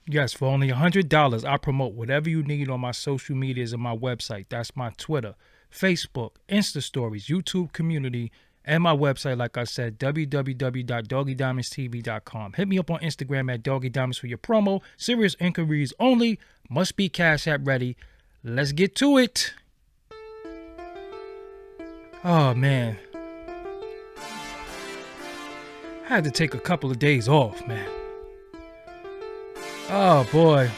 Yes, for only $100, I promote whatever you need on my social medias and my website. That's my Twitter, Facebook, Insta Stories, YouTube community, and my website, like I said, www.doggydiamondstv.com. Hit me up on Instagram at Doggy Diamonds for your promo. Serious inquiries only. Must be Cash App ready. Let's get to it. Oh, man. I had to take a couple of days off, man. Oh, boy.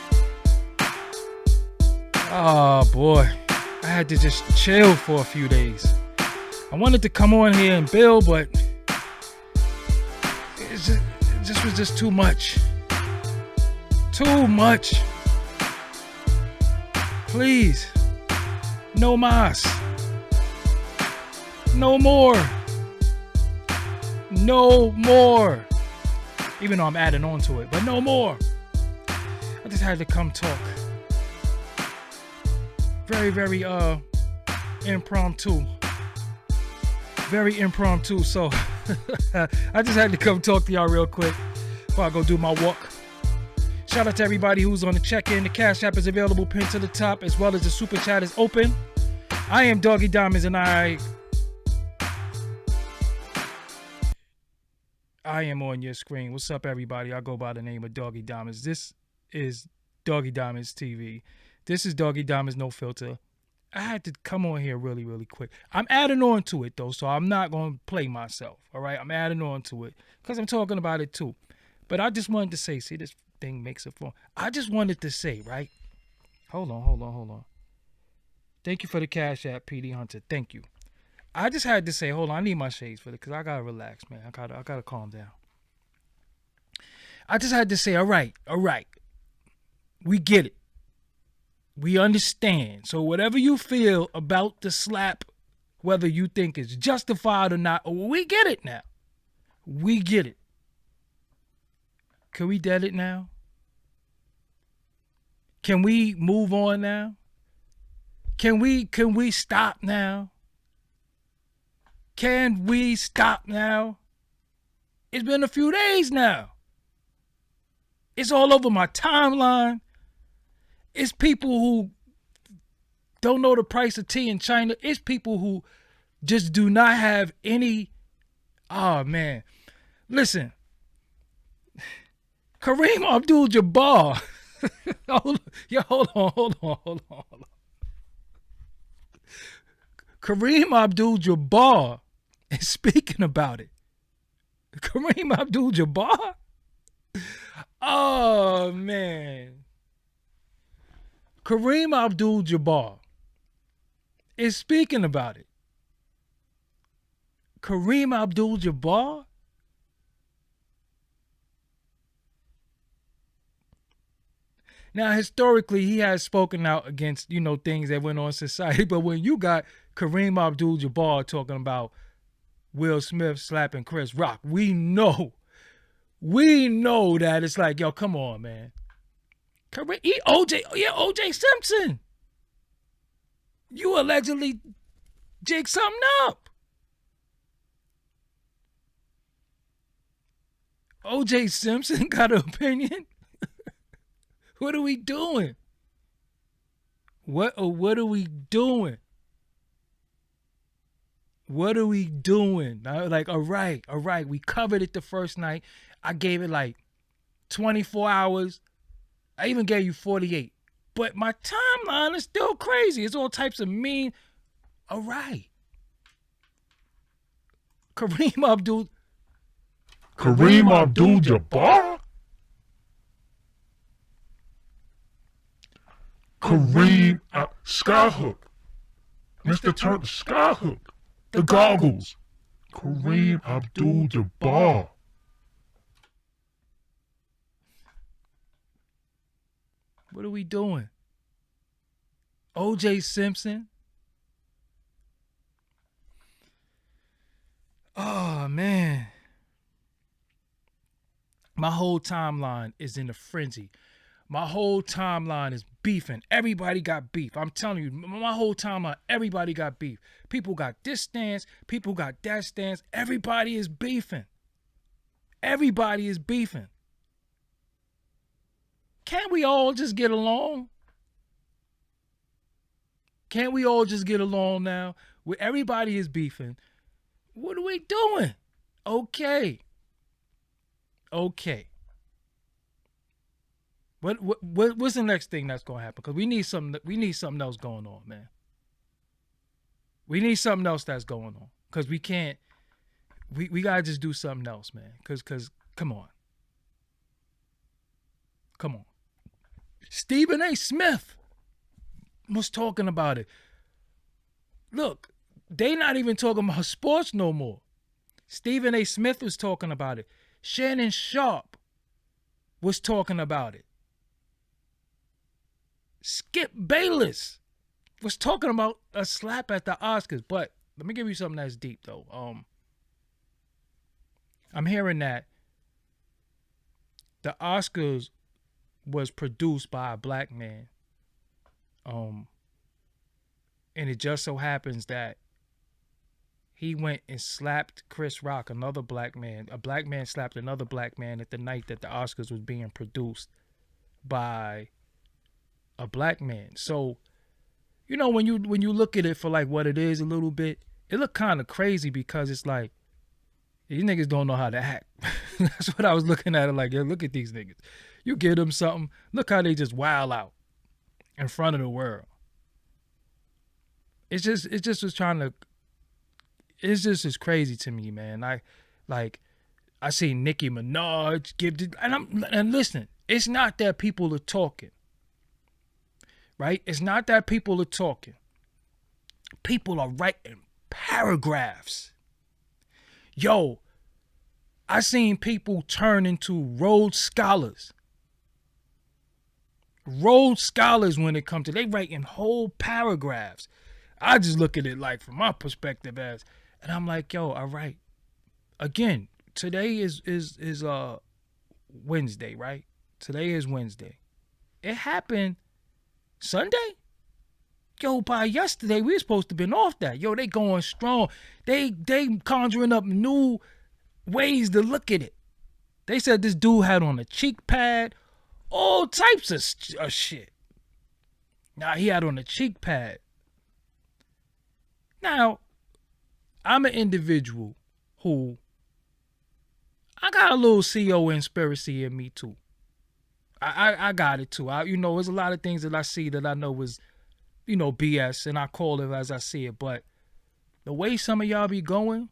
Oh, boy. I had to just chill for a few days. I wanted to come on here and build, but it just was just too much. Too much. Please. No mas. No more. No more. Even though I'm adding on to it, but no more. I just had to come talk. Very, very impromptu. Very impromptu. So I just had to come talk to y'all real quick before I go do my walk. Shout out to everybody who's on the check-in. The Cash App is available pinned to the top, as well as the Super Chat is open. I am Doggy Diamonds, and I am on your screen. What's up, everybody? I go by the name of Doggy Diamonds. This is Doggy Diamonds TV. This is Doggy Diamonds No Filter. I had to come on here really, really quick. I'm adding on to it, though, so I'm not going to play myself, all right? I'm adding on to it because I'm talking about it, too. But I just wanted to say, see, this thing makes it fun. I just wanted to say, right? Hold on. Thank you for the Cash App, PD Hunter. Thank you. I just had to say, hold on, I need my shades for it because I got to relax, man. I gotta calm down. I just had to say, all right. We get it. We understand. So whatever you feel about the slap, whether you think it's justified or not, we get it now. We get it. Can we dead it now? Can we move on now? Can we stop now? Can we stop now? It's been a few days now. It's all over my timeline. It's people who don't know the price of tea in China. It's people who just do not have any. Oh, man. Listen. Kareem Abdul-Jabbar. Hold on. Kareem Abdul-Jabbar is speaking about it. Kareem Abdul-Jabbar? Oh, man. Kareem Abdul-Jabbar is speaking about it. Kareem Abdul-Jabbar? Now, historically, he has spoken out against, things that went on in society. But when you got Kareem Abdul-Jabbar talking about Will Smith slapping Chris Rock, we know that it's like, yo, come on, man. OJ Simpson. You allegedly jigged something up. OJ Simpson got an opinion? What are we doing? What are we doing? What are we doing? Like, all right. We covered it the first night. I gave it like 24 hours. I even gave you 48. But my timeline is still crazy. It's all types of mean. All right. Kareem Abdul-Jabbar? Skyhook. Mr. Turk Skyhook. The goggles. Kareem Abdul-Jabbar. What are we doing? OJ Simpson? Oh, man. My whole timeline is in a frenzy. My whole timeline is beefing. Everybody got beef. I'm telling you, my whole timeline, everybody got beef. People got this stance. People got that stance. Everybody is beefing. Everybody is beefing. Can't we all just get along? Can't we all just get along now? Where everybody is beefing. What are we doing? Okay. What's the next thing that's gonna happen? Because we need something else going on, man. We need something else that's going on. Because we can't. We gotta just do something else, man. Because come on. Stephen A. Smith was talking about it. Look, they not even talking about sports no more. Stephen A. Smith was talking about it. Shannon Sharp was talking about it. Skip Bayless was talking about a slap at the Oscars. But let me give you something that's deep, though. I'm hearing that the Oscars was produced by a black man. And it just so happens that he went and slapped Chris Rock, another black man. A black man slapped another black man at the night that the Oscars was being produced by a black man. So, you know, when you look at it for like what it is a little bit, it look kind of crazy because it's like, these niggas don't know how to act. That's what I was looking at it like, yo, look at these niggas. You give them something, look how they just wild out in front of the world. It's just as crazy to me, man. I see Nicki Minaj give the, and listen, it's not that people are talking. Right? It's not that people are talking. People are writing paragraphs. Yo, I seen people turn into Rhodes Scholars. Rhodes Scholars when it comes to, they writing whole paragraphs. I just look at it like from my perspective as, and I'm like, yo, all right. Again, today is Wednesday, right? Today is Wednesday. It happened Sunday? Yo, by yesterday, we were supposed to have been off that. Yo, they going strong. They conjuring up new ways to look at it. They said this dude had on a cheek pad. All types of shit. Now, he had on a cheek pad. Now, I'm an individual who, I got a little CO conspiracy in me too. I got it too. There's a lot of things that I see that I know is, BS, and I call it as I see it. But the way some of y'all be going,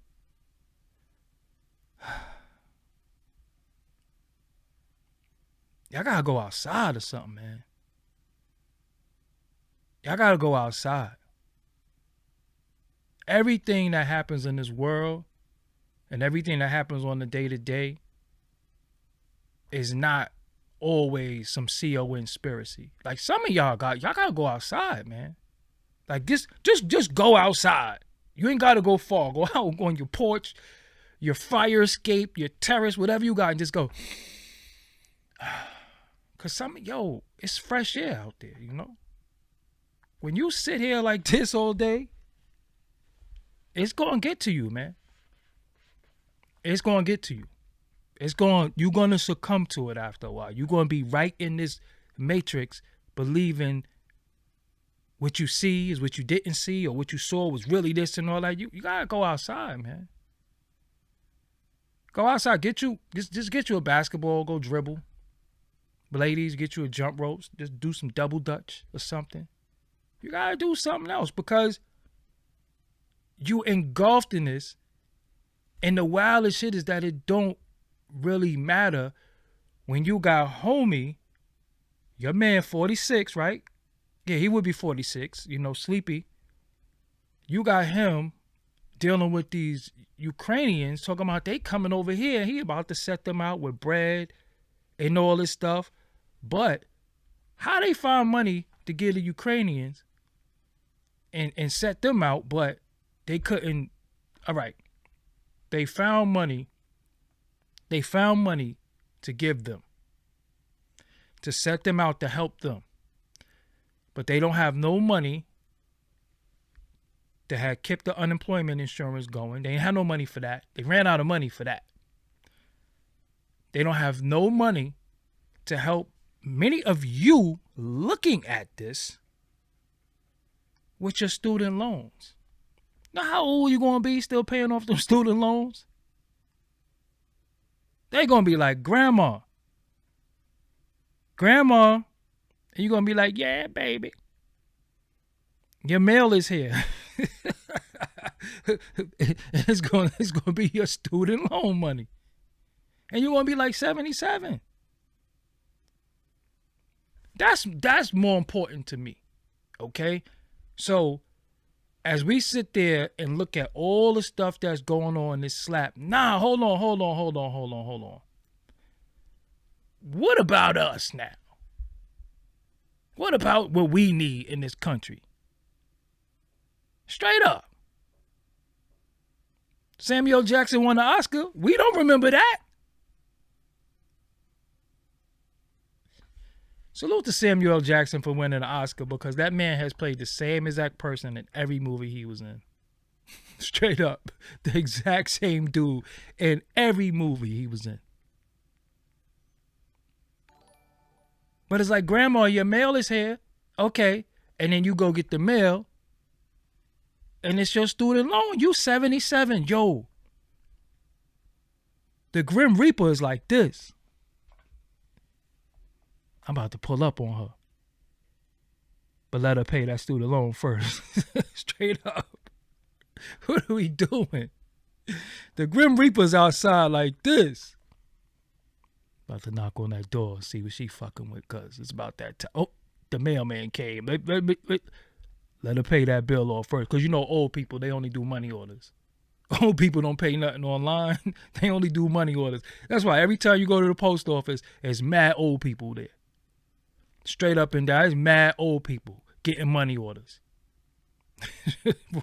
y'all gotta go outside or something, man. Y'all gotta go outside. Everything that happens in this world and everything that happens on the day-to-day is not always some CO conspiracy. Like some of y'all gotta go outside, man. Like just go outside. You ain't gotta go far. Go out on your porch, your fire escape, your terrace, whatever you got, and just go. Cause it's fresh air out there, When you sit here like this all day, it's gonna get to you, man. It's gonna get to you. You're gonna succumb to it after a while. You're gonna be right in this matrix, believing what you see is what you didn't see, or what you saw was really this and all that. You gotta go outside, man. Go outside. Just get you a basketball, go dribble. Ladies, get you a jump rope. Just do some double dutch or something. You gotta do something else because you engulfed in this, and the wildest shit is that it don't really matter when you got homie, your man 46, right? Yeah, he would be 46, sleepy. You got him dealing with these Ukrainians talking about they coming over here. He about to set them out with bread and all this stuff. But how they find money to give the Ukrainians and set them out, but they couldn't. All right. They found money to give them, to set them out, to help them. But they don't have no money to have kept the unemployment insurance going. They ain't had no money for that. They ran out of money for that. They don't have no money to help many of you looking at this with your student loans. Now, how old you gonna be still paying off them student loans? They gonna be like, grandma, and you gonna be like, yeah, baby, your mail is here. it's gonna be your student loan money, and you're gonna be like 77. That's more important to me. Okay, so as we sit there and look at all the stuff that's going on in this slap, hold on. What about us now? What about what we need in this country? Straight up. Samuel Jackson won an Oscar. We don't remember that. Salute to Samuel Jackson for winning an Oscar, because that man has played the same exact person in every movie he was in. Straight up. The exact same dude in every movie he was in. But it's like, grandma, your mail is here. Okay. And then you go get the mail, and it's your student loan. You 77. Yo. The Grim Reaper is like this. I'm about to pull up on her. But let her pay that student loan first. Straight up. What are we doing? The Grim Reaper's outside like this. About to knock on that door, see what she fucking with, cuz it's about that time. Oh, the mailman came. Let her pay that bill off first. Because you know old people, they only do money orders. Old people don't pay nothing online. They only do money orders. That's why every time you go to the post office, there's mad old people there. Straight up and down, there's mad old people getting money orders.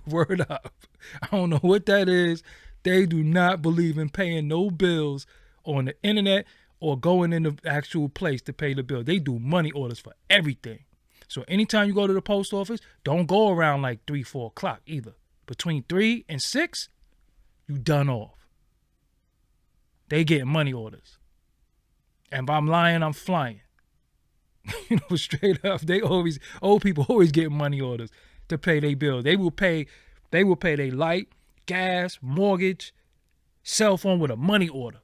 Word up. I don't know what that is. They do not believe in paying no bills on the internet or going in the actual place to pay the bill. They do money orders for everything. So anytime you go to the post office, don't go around like 3, 4 o'clock either. Between 3 and 6, you done off. They get money orders. And if I'm lying, I'm flying. You know, straight up, old people always get money orders to pay their bills. They will pay their light, gas, mortgage, cell phone with a money order.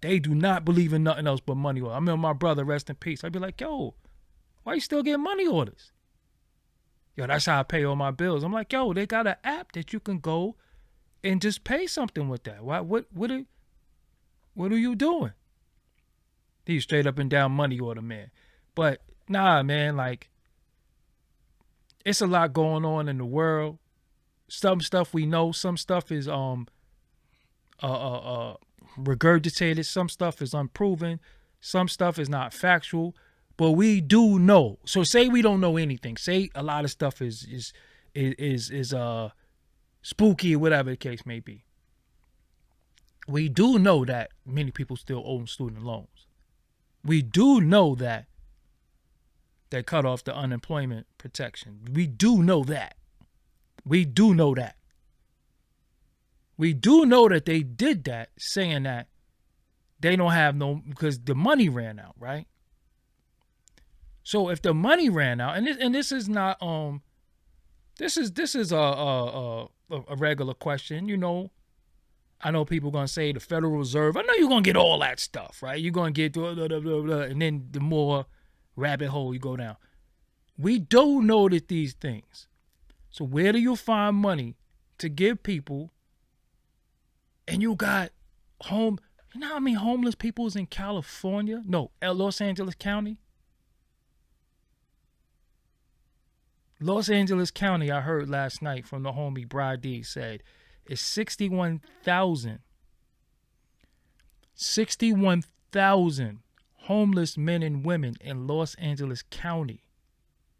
They do not believe in nothing else but money order. I remember my brother, rest in peace. I'd be like, yo, why you still getting money orders? Yo, that's how I pay all my bills. I'm like, yo, they got an app that you can go and just pay something with that. What are you doing? He's straight up and down money order, man. But nah, man, like, it's a lot going on in the world. Some stuff we know, some stuff is regurgitated, some stuff is unproven, some stuff is not factual, but we do know. So say we don't know anything. Say a lot of stuff is spooky or whatever the case may be. We do know that many people still own student loans. We do know that they cut off the unemployment protection. We do know that. We do know that. We do know that they did that, saying that they don't have no, because the money ran out, right? So if the money ran out, and this is not this is a regular question, you know. I know people gonna say the Federal Reserve. I know you're gonna get all that stuff, right? You're gonna get and then the more rabbit hole you go down. We do know that these things. So where do you find money to give people? And you got you know how many homeless people is in California? No, Los Angeles County. Los Angeles County, I heard last night from the homie Brad D said, is 61,000. 61,000 homeless men and women in Los Angeles County.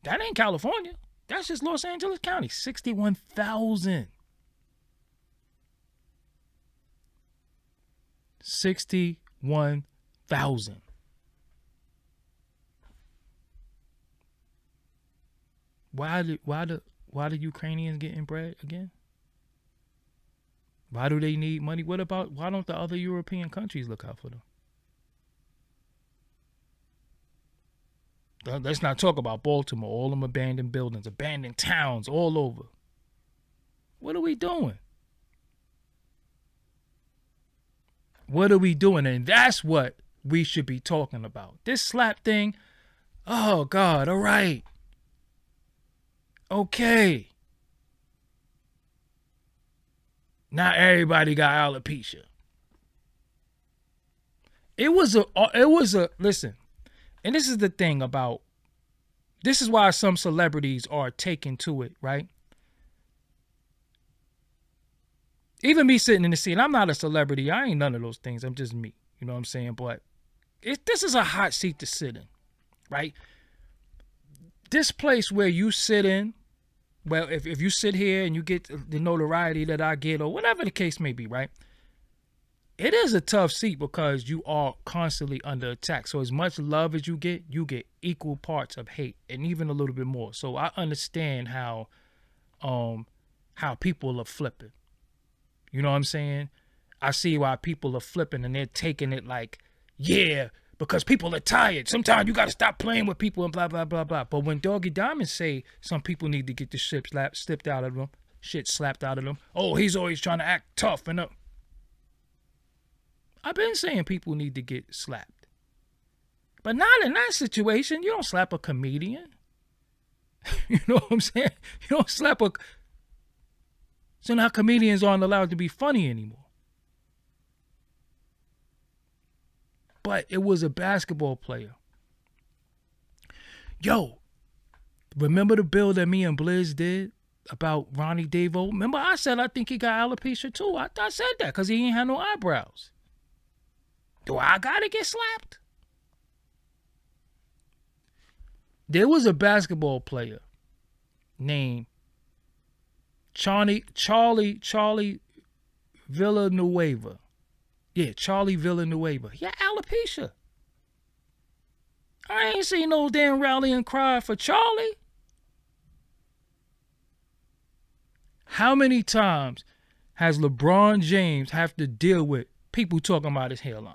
That ain't California. That's just Los Angeles County. 61,000. 61,000. Why the Ukrainians getting bread again? Why do they need money? Why don't the other European countries look out for them? Let's not talk about Baltimore, all them abandoned buildings, abandoned towns all over. What are we doing? What are we doing? And that's what we should be talking about. This slap thing, oh God, all right. Okay. Not everybody got alopecia. Listen, and this is the thing about, this is why some celebrities are taken to it, right? Even me sitting in the seat, I'm not a celebrity. I ain't none of those things. I'm just me. You know what I'm saying? But this is a hot seat to sit in, right? This place where you sit in, well, if you sit here and you get the notoriety that I get or whatever the case may be, right? It is a tough seat because you are constantly under attack. So as much love as you get equal parts of hate and even a little bit more. So I understand how people are flipping. You know what I'm saying? I see why people are flipping and they're taking it like, yeah, because people are tired. Sometimes you got to stop playing with people and blah, blah, blah, blah. But when Doggie Diamonds say some people need to get the shit slapped out of them, oh, he's always trying to act tough and up. I've been saying people need to get slapped. But not in that situation. You don't slap a comedian. You know what I'm saying? You don't slap a... So now comedians aren't allowed to be funny anymore. But it was a basketball player. Yo, remember the bill that me and Blizz did about Ronnie Davo? Remember I said I think he got alopecia too. I said that because he ain't had no eyebrows. Do I gotta get slapped? There was a basketball player named Charlie Villanueva. Yeah, Charlie Villanueva. Yeah, alopecia. I ain't seen no damn rally and cry for Charlie. How many times has LeBron James have to deal with people talking about his hairline?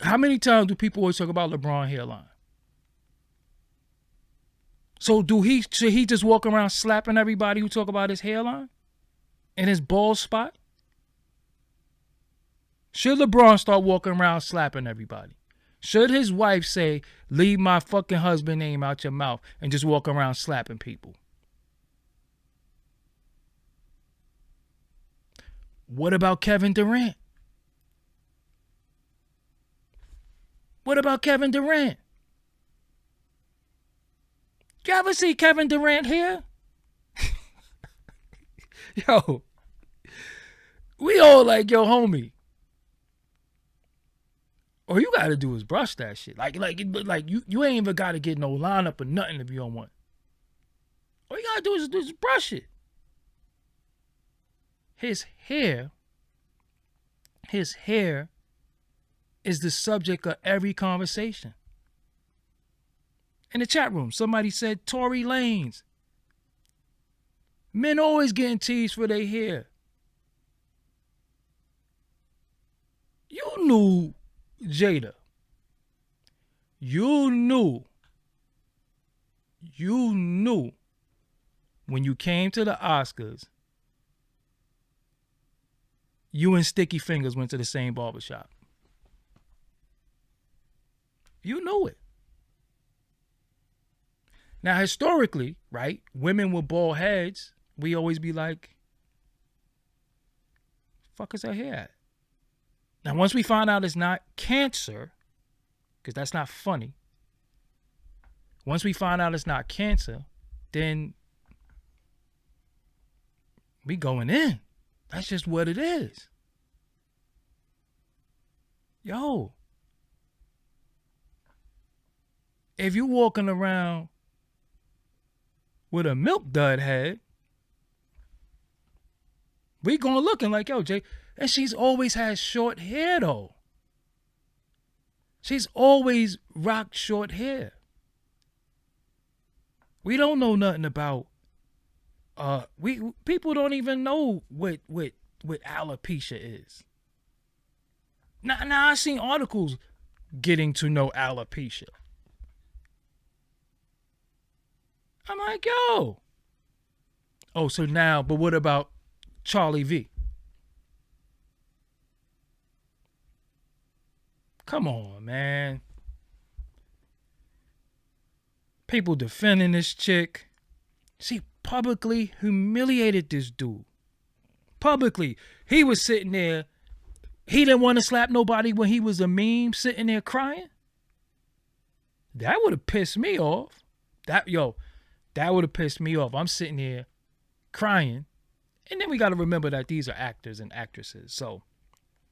How many times do people always talk about LeBron hairline? So should he just walk around slapping everybody who talk about his hairline and his bald spot? Should LeBron start walking around slapping everybody? Should his wife say, leave my fucking husband name out your mouth and just walk around slapping people? What about Kevin Durant? What about Kevin Durant? You ever see Kevin Durant here? Yo, we all like, yo, homie. All you gotta do is brush that shit. Like you ain't even gotta get no lineup or nothing if you don't want. All you gotta do is brush it. His hair is the subject of every conversation. In the chat room, somebody said Tory Lanez. Men always getting teased for their hair. You knew, Jada. You knew when you came to the Oscars, you and Sticky Fingers went to the same barbershop. You knew it. Now, historically, right, women with bald heads, we always be like, fuck is her hair at? Now, once we find out it's not cancer, because that's not funny, once we find out it's not cancer, then we going in. That's just what it is. Yo, if you walking around with a milk dud head, we going looking like, yo, Jay. And she's always had short hair, though. She's always rocked short hair. We don't know nothing about, people don't even know what alopecia is. Now I seen articles getting to know alopecia. I'm like, yo. Oh, so now, but what about Charlie V? Come on, man. People defending this chick. She publicly humiliated this dude. Publicly. He was sitting there. He didn't want to slap nobody when he was a meme sitting there crying. That would have pissed me off. That would have pissed me off. I'm sitting here crying. And then we got to remember that these are actors and actresses. So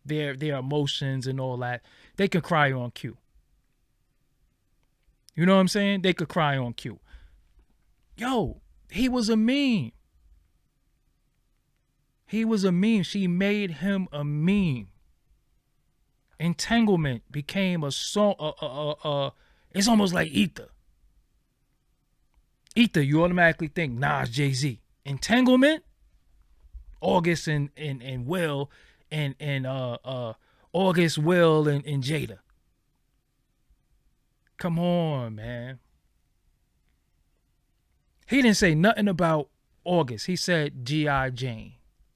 their emotions and all that, they can cry on cue. You know what I'm saying? They could cry on cue. Yo, he was a meme. He was a meme. She made him a meme. Entanglement became a song. It's almost like Ether. Ether, you automatically think Nas, Jay-Z. Entanglement, August and Will, and August, Will, and Jada. Come on, man. He didn't say nothing about August. He said G.I. Jane.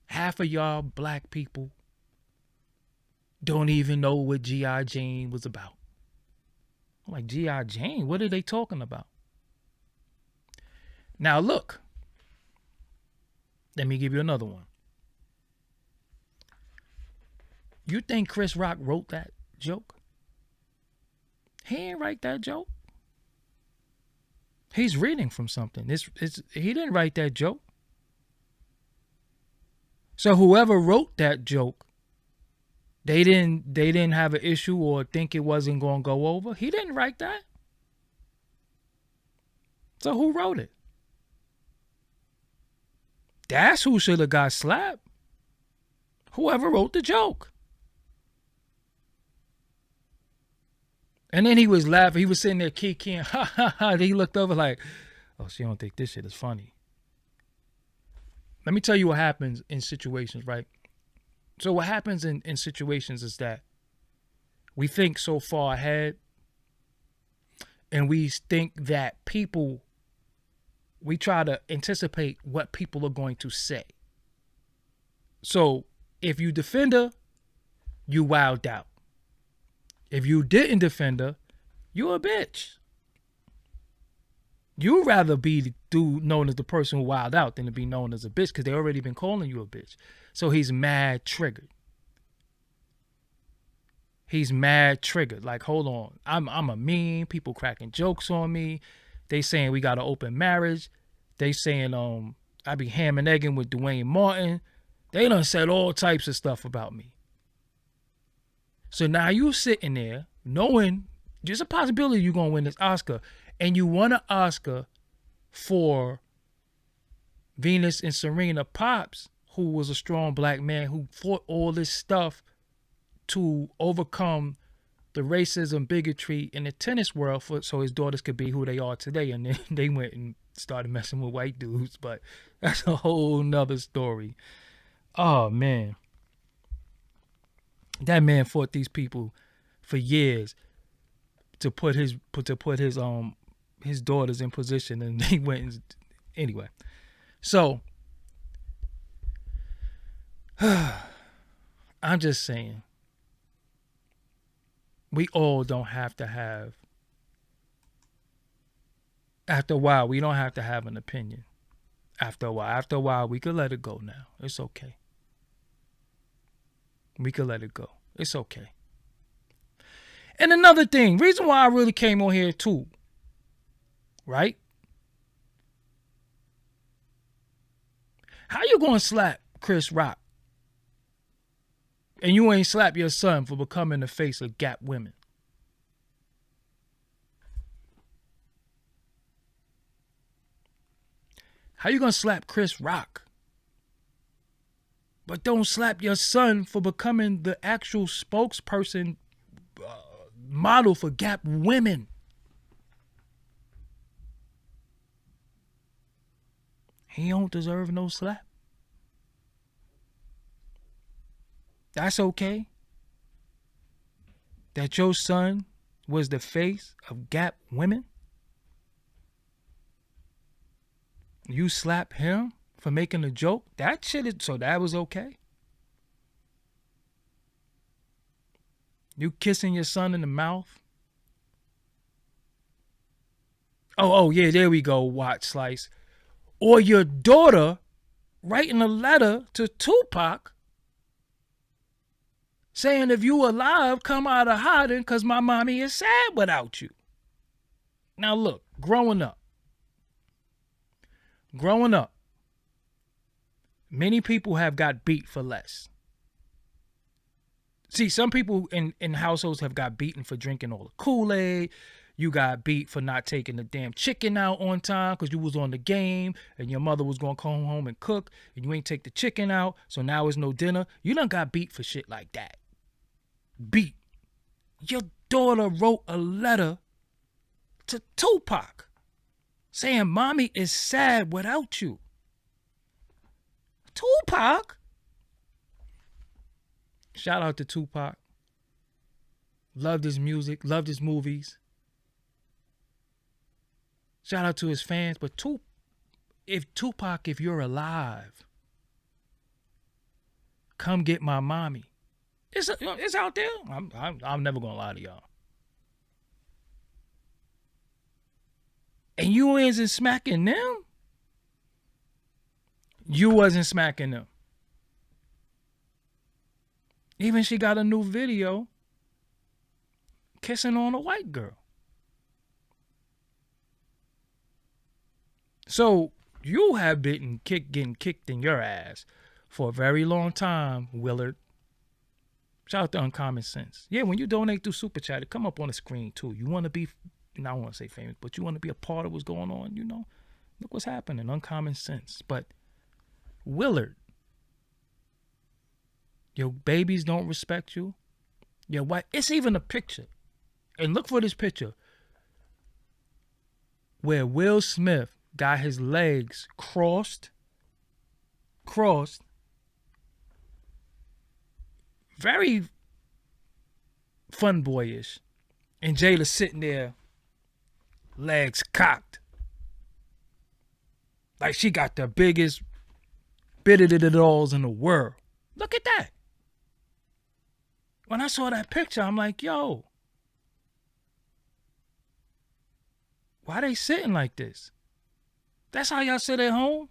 Half of y'all black people don't even know what G.I. Jane was about. I'm like, G.I. Jane? What are they talking about? Now look. Let me give you another one. You think Chris Rock wrote that joke? He ain't write that joke. He's reading from something. He didn't write that joke. So whoever wrote that joke, they didn't have an issue or think it wasn't going to go over. He didn't write that. So who wrote it? That's who should have got slapped. Whoever wrote the joke. And then he was laughing. He was sitting there kikiing. Ha ha ha. Then he looked over like, oh, she don't think this shit is funny. Let me tell you what happens in situations, right? So what happens in situations is that we think so far ahead, and we think that we try to anticipate what people are going to say. So if you defend her, you wowed out. If you didn't defend her, you a bitch. You'd rather be the dude known as the person who wowed out than to be known as a bitch, because they already been calling you a bitch. So he's mad triggered. He's mad triggered. Like, hold on. I'm a meme. People cracking jokes on me. They saying we got an open marriage. They saying I be ham and egging with Dwayne Martin. They done said all types of stuff about me. So now you sitting there knowing there's a possibility you're going to win this Oscar, and you won an Oscar for Venus and Serena Pops, who was a strong black man who fought all this stuff to overcome the racism, bigotry in the tennis world so his daughters could be who they are today. And then they went and started messing with white dudes, but that's a whole nother story. Oh, man. That man fought these people for years to put his daughters in position, and they went and, anyway. So I'm just saying, we all don't have to have, after a while, we don't have to have an opinion. After a while, we could let it go now. It's okay. We could let it go. It's okay. And another thing, reason why I really came on here too, right? How you gonna slap Chris Rock and you ain't slap your son for becoming the face of Gap women? How you gonna slap Chris Rock but don't slap your son for becoming the actual spokesperson, model for Gap women? He don't deserve no slap. That's okay. that your son was the face of Gap women? You slap him for making a joke? That shit is, so that was okay? You kissing your son in the mouth? Oh, yeah, there we go, Watch Slice. Or your daughter writing a letter to Tupac saying, if you alive, come out of hiding because my mommy is sad without you. Now look, growing up, many people have got beat for less. See, some people in households have got beaten for drinking all the Kool-Aid. You got beat for not taking the damn chicken out on time because you was on the game and your mother was going to come home and cook and you ain't take the chicken out, so now it's no dinner. You done got beat for shit like that. Beat. Your daughter wrote a letter to Tupac saying, mommy is sad without you. Tupac? Shout out to Tupac. Loved his music, loved his movies. Shout out to his fans. But Tupac, if you're alive, come get my mommy. It's out there. I'm never gonna lie to y'all. And you wasn't smacking them. You wasn't smacking them. Even she got a new video kissing on a white girl. So you have been getting kicked in your ass for a very long time, Willard. Shout out to Uncommon Sense. Yeah, when you donate through Super Chat, it come up on the screen too. You want to be, I don't want to say famous, but you want to be a part of what's going on, you know? Look what's happening, Uncommon Sense. But Willard, your babies don't respect you. Your wife, it's even a picture. And look for this picture where Will Smith got his legs crossed, very fun boyish, and Jada sitting there, legs cocked, like she got the biggest bit of it alls in the world. Look at that. When I saw that picture, I'm like, yo, why they sitting like this? That's how y'all sit at home?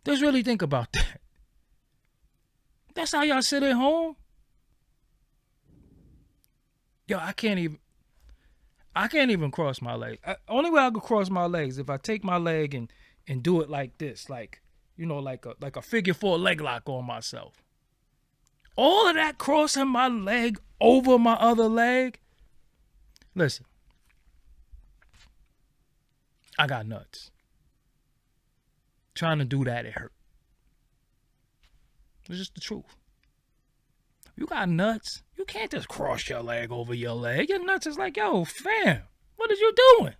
Just really think about that. That's how y'all sit at home? Yo, I can't even cross my legs. Only way I can cross my legs if I take my leg and do it like this, like, you know, like a figure four leg lock on myself. All of that crossing my leg over my other leg. Listen, I got nuts. Trying to do that, it hurt. It's just the truth. You got nuts. You can't just cross your leg over your leg. Your nuts is like, yo, fam, what are you doing?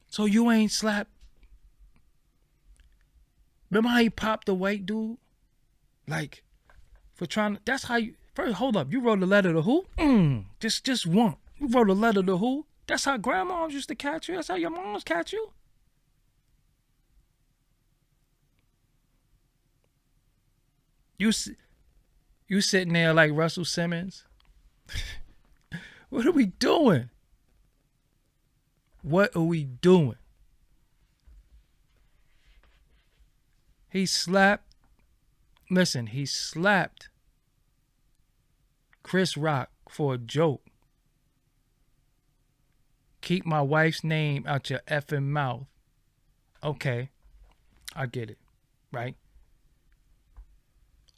So you ain't slapped. Remember how he popped the white dude? Like, for trying to, that's how you, first, hold up, you wrote a letter to who? Just one. You wrote a letter to who? That's how grandmas used to catch you. That's how your moms catch you. You sitting there like Russell Simmons. What are we doing? What are we doing? He slapped Chris Rock for a joke. Keep my wife's name out your effing mouth. Okay, I get it, right?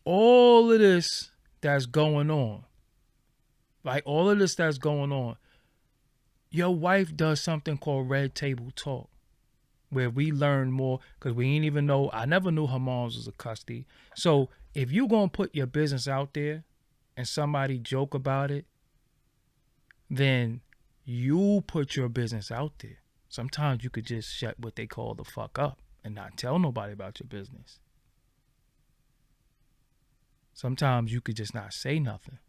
All of this that's going on, your wife does something called Red Table Talk, where we learn more, because we ain't even know, I never knew her moms was a custody. So if you gonna put your business out there and somebody joke about it, then you put your business out there. Sometimes you could just shut what they call the fuck up and not tell nobody about your business. Sometimes you could just not say nothing.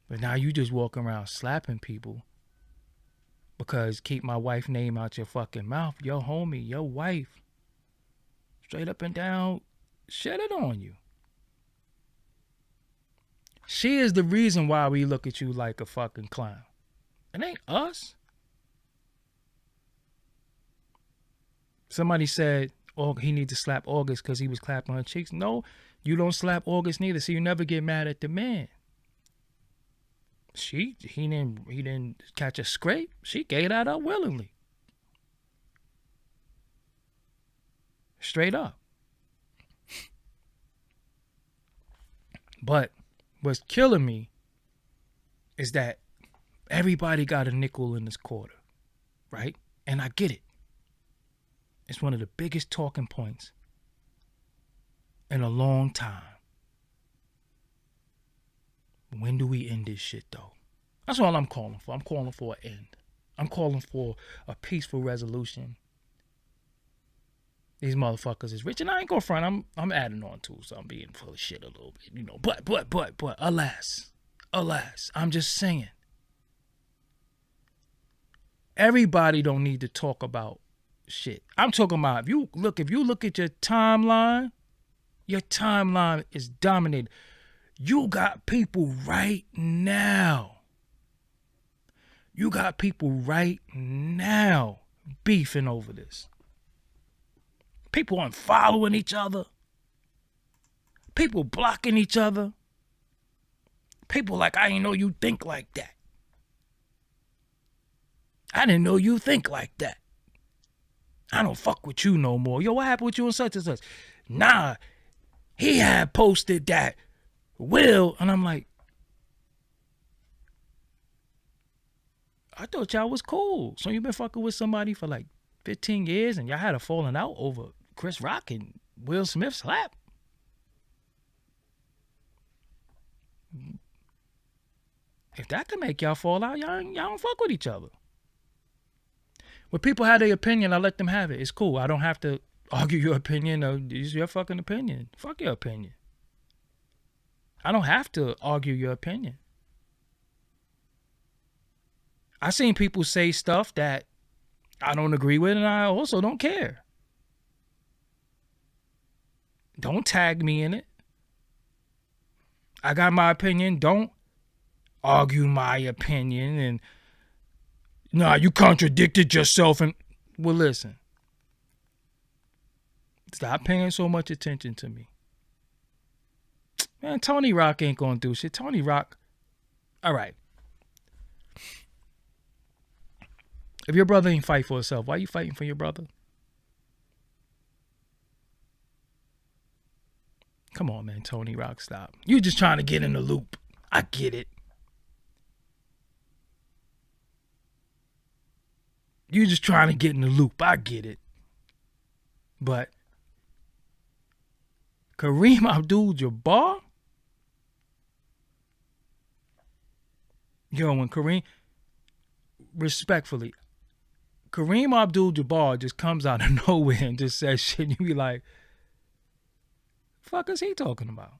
But now you just walk around slapping people because keep my wife's name out your fucking mouth. Your homie, your wife, straight up and down, shit it on you. She is the reason why we look at you like a fucking clown. It ain't us. Somebody said, oh, he needs to slap August because he was clapping her cheeks. No, you don't slap August neither, so you never get mad at the man. He didn't catch a scrape. She gave that up willingly. Straight up. But what's killing me is that everybody got a nickel in this quarter, right? And I get it. It's one of the biggest talking points in a long time. When do we end this shit, though? That's all I'm calling for. I'm calling for an end. I'm calling for a peaceful resolution. These motherfuckers is rich, and I ain't gonna front. I'm adding on to, so I'm being full of shit a little bit, you know. But, alas, I'm just saying. Everybody don't need to talk about shit. I'm talking about if you look at your timeline is dominated. You got people right now. Beefing over this. People unfollowing each other. People blocking each other. People like, I didn't know you think like that. I didn't know you think like that. I don't fuck with you no more. Yo, what happened with you and such and such? Nah, he had posted that Will, and I'm like, I thought y'all was cool. So you been fucking with somebody for like 15 years and y'all had a falling out over Chris Rock and Will Smith slap? If that can make y'all fall out, y'all don't fuck with each other. When people have their opinion, I let them have it. It's cool. I don't have to argue your opinion. It's your fucking opinion. Fuck your opinion. I don't have to argue your opinion. I seen people say stuff that I don't agree with, and I also don't care. Don't tag me in it. I got my opinion. Don't argue my opinion and nah, you contradicted yourself. And well, listen, stop paying so much attention to me. Man, Tony Rock ain't gonna do shit. Tony Rock, all right. If your brother ain't fight for himself, why you fighting for your brother? Come on, man, Tony Rock, stop. You just trying to get in the loop. I get it. You just trying to get in the loop. I get it. But Kareem Abdul-Jabbar? Yo, when Kareem, respectfully, Kareem Abdul-Jabbar just comes out of nowhere and just says shit, and you be like, fuck is he talking about?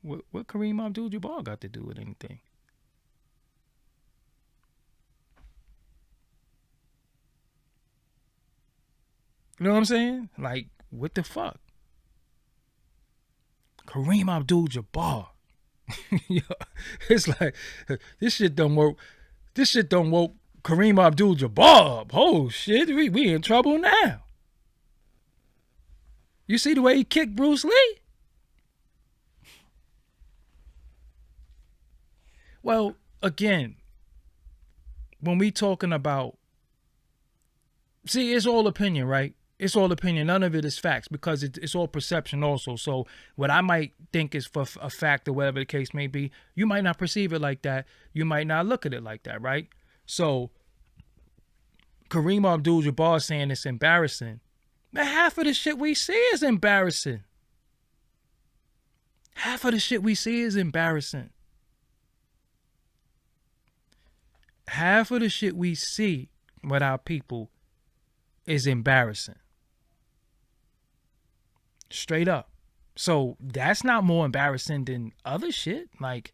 What Kareem Abdul-Jabbar got to do with anything? You know what I'm saying? Like, what the fuck? Kareem Abdul-Jabbar. It's like, this shit don't work. This shit don't woke Kareem Abdul-Jabbar. Oh shit, we in trouble now. You see the way he kicked Bruce Lee? Well, again, when we talking about, see, it's all opinion, right? It's all opinion. None of it is facts because it's all perception also. So what I might think is for a fact or whatever the case may be, you might not perceive it like that. You might not look at it like that, right? So Kareem Abdul-Jabbar saying it's embarrassing. Man, half of the shit we see is embarrassing. Half of the shit we see is embarrassing. Half of the shit we see with our people is embarrassing. Straight up. So that's not more embarrassing than other shit. Like,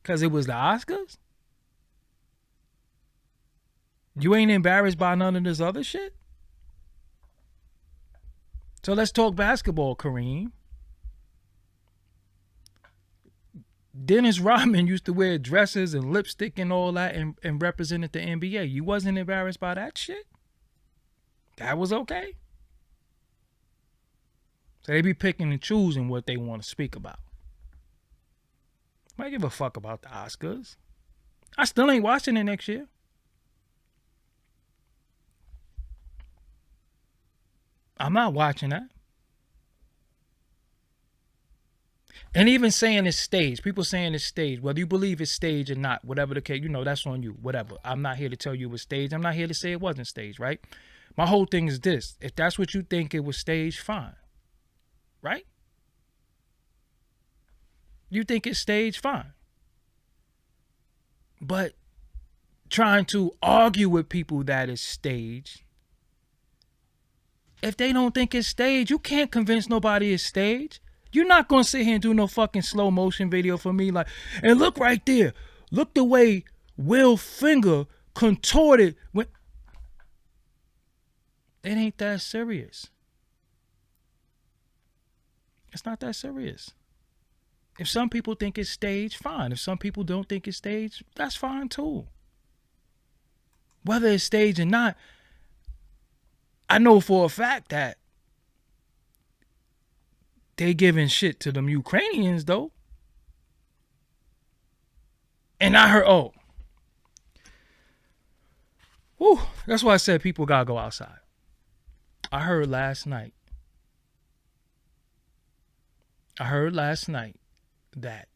because it was the Oscars? You ain't embarrassed by none of this other shit? So let's talk basketball, Kareem. Dennis Rodman used to wear dresses and lipstick and all that and represented the NBA. You wasn't embarrassed by that shit? That was okay? So they be picking and choosing what they want to speak about. I give a fuck about the Oscars. I still ain't watching it next year. I'm not watching that. And even saying it's staged, people saying it's staged, whether you believe it's staged or not, whatever the case, that's on you, whatever. I'm not here to tell you it was staged. I'm not here to say it wasn't staged, right? My whole thing is this. If that's what you think it was staged, fine. Right? You think it's staged, fine. But trying to argue with people that it's staged, if they don't think it's staged, you can't convince nobody it's staged. You're not going to sit here and do no fucking slow motion video for me like, and look right there. Look the way Will Finger contorted. It ain't that serious. It's not that serious. If some people think it's staged, fine. If some people don't think it's staged, that's fine too. Whether it's staged or not, I know for a fact that they giving shit to them Ukrainians though. And I heard, that's why I said people gotta go outside. I heard last night that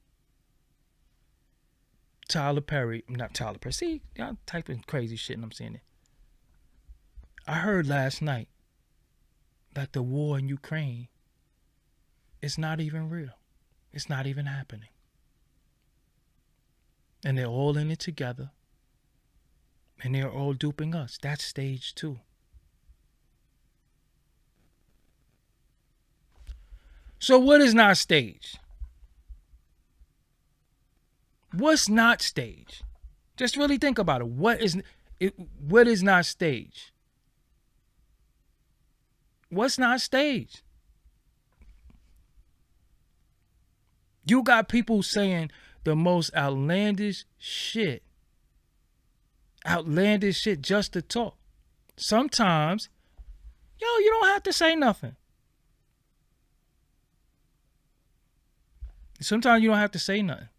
see, y'all typing crazy shit and I'm saying it. I heard last night that the war in Ukraine is not even real. It's not even happening. And they're all in it together. And they're all duping us. That's stage 2. So what is not staged? What's not staged? Just really think about it. What is not staged? What's not staged? You got people saying the most outlandish shit just to talk. Sometimes, you don't have to say nothing. Sometimes you don't have to say nothing.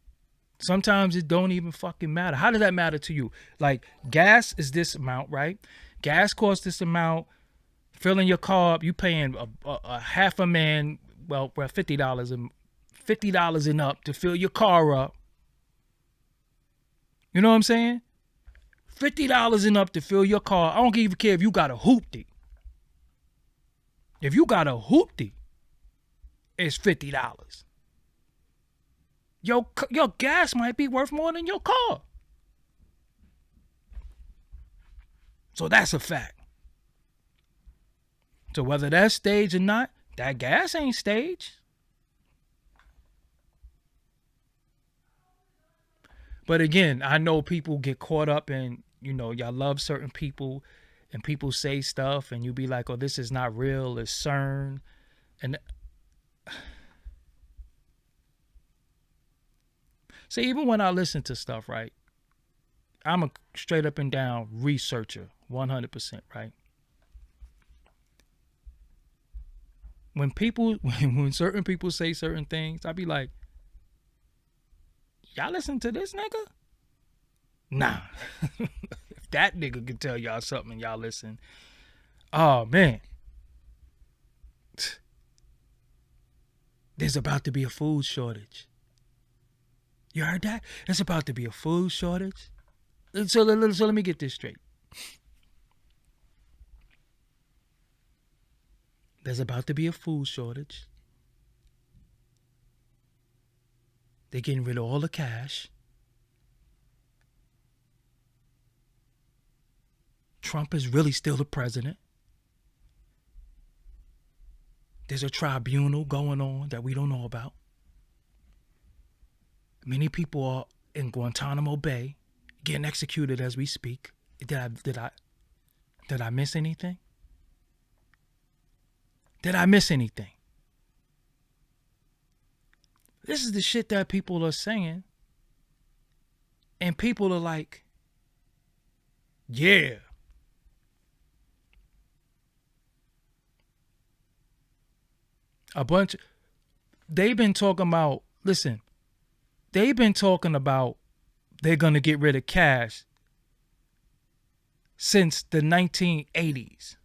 Sometimes it don't even fucking matter. How does that matter to you? Like, gas is this amount, right? Gas costs this amount. Filling your car up, you paying a half a man, well, $50 and up to fill your car up. You know what I'm saying? $50 and up to fill your car. I don't even care if you got a hoopty. If you got a hoopty, it's $50. Your gas might be worth more than your car. So that's a fact. So whether that's staged or not, that gas ain't staged. But again, I know people get caught up in, y'all love certain people and people say stuff and you be like, oh, this is not real, it's CERN. And see, even when I listen to stuff, right, I'm a straight up and down researcher, 100%, right? When certain people say certain things, I be like, y'all listen to this nigga? Nah. If that nigga can tell y'all something and y'all listen, oh man. There's about to be a food shortage. You heard that? There's about to be a food shortage. So let me get this straight. There's about to be a food shortage. They're getting rid of all the cash. Trump is really still the president. There's a tribunal going on that we don't know about. Many people are in Guantanamo Bay getting executed as we speak. Did I miss anything? Did I miss anything? This is the shit that people are saying. And people are like, yeah. They've been talking about, listen, they've been talking about they're going to get rid of cash since the 1980s.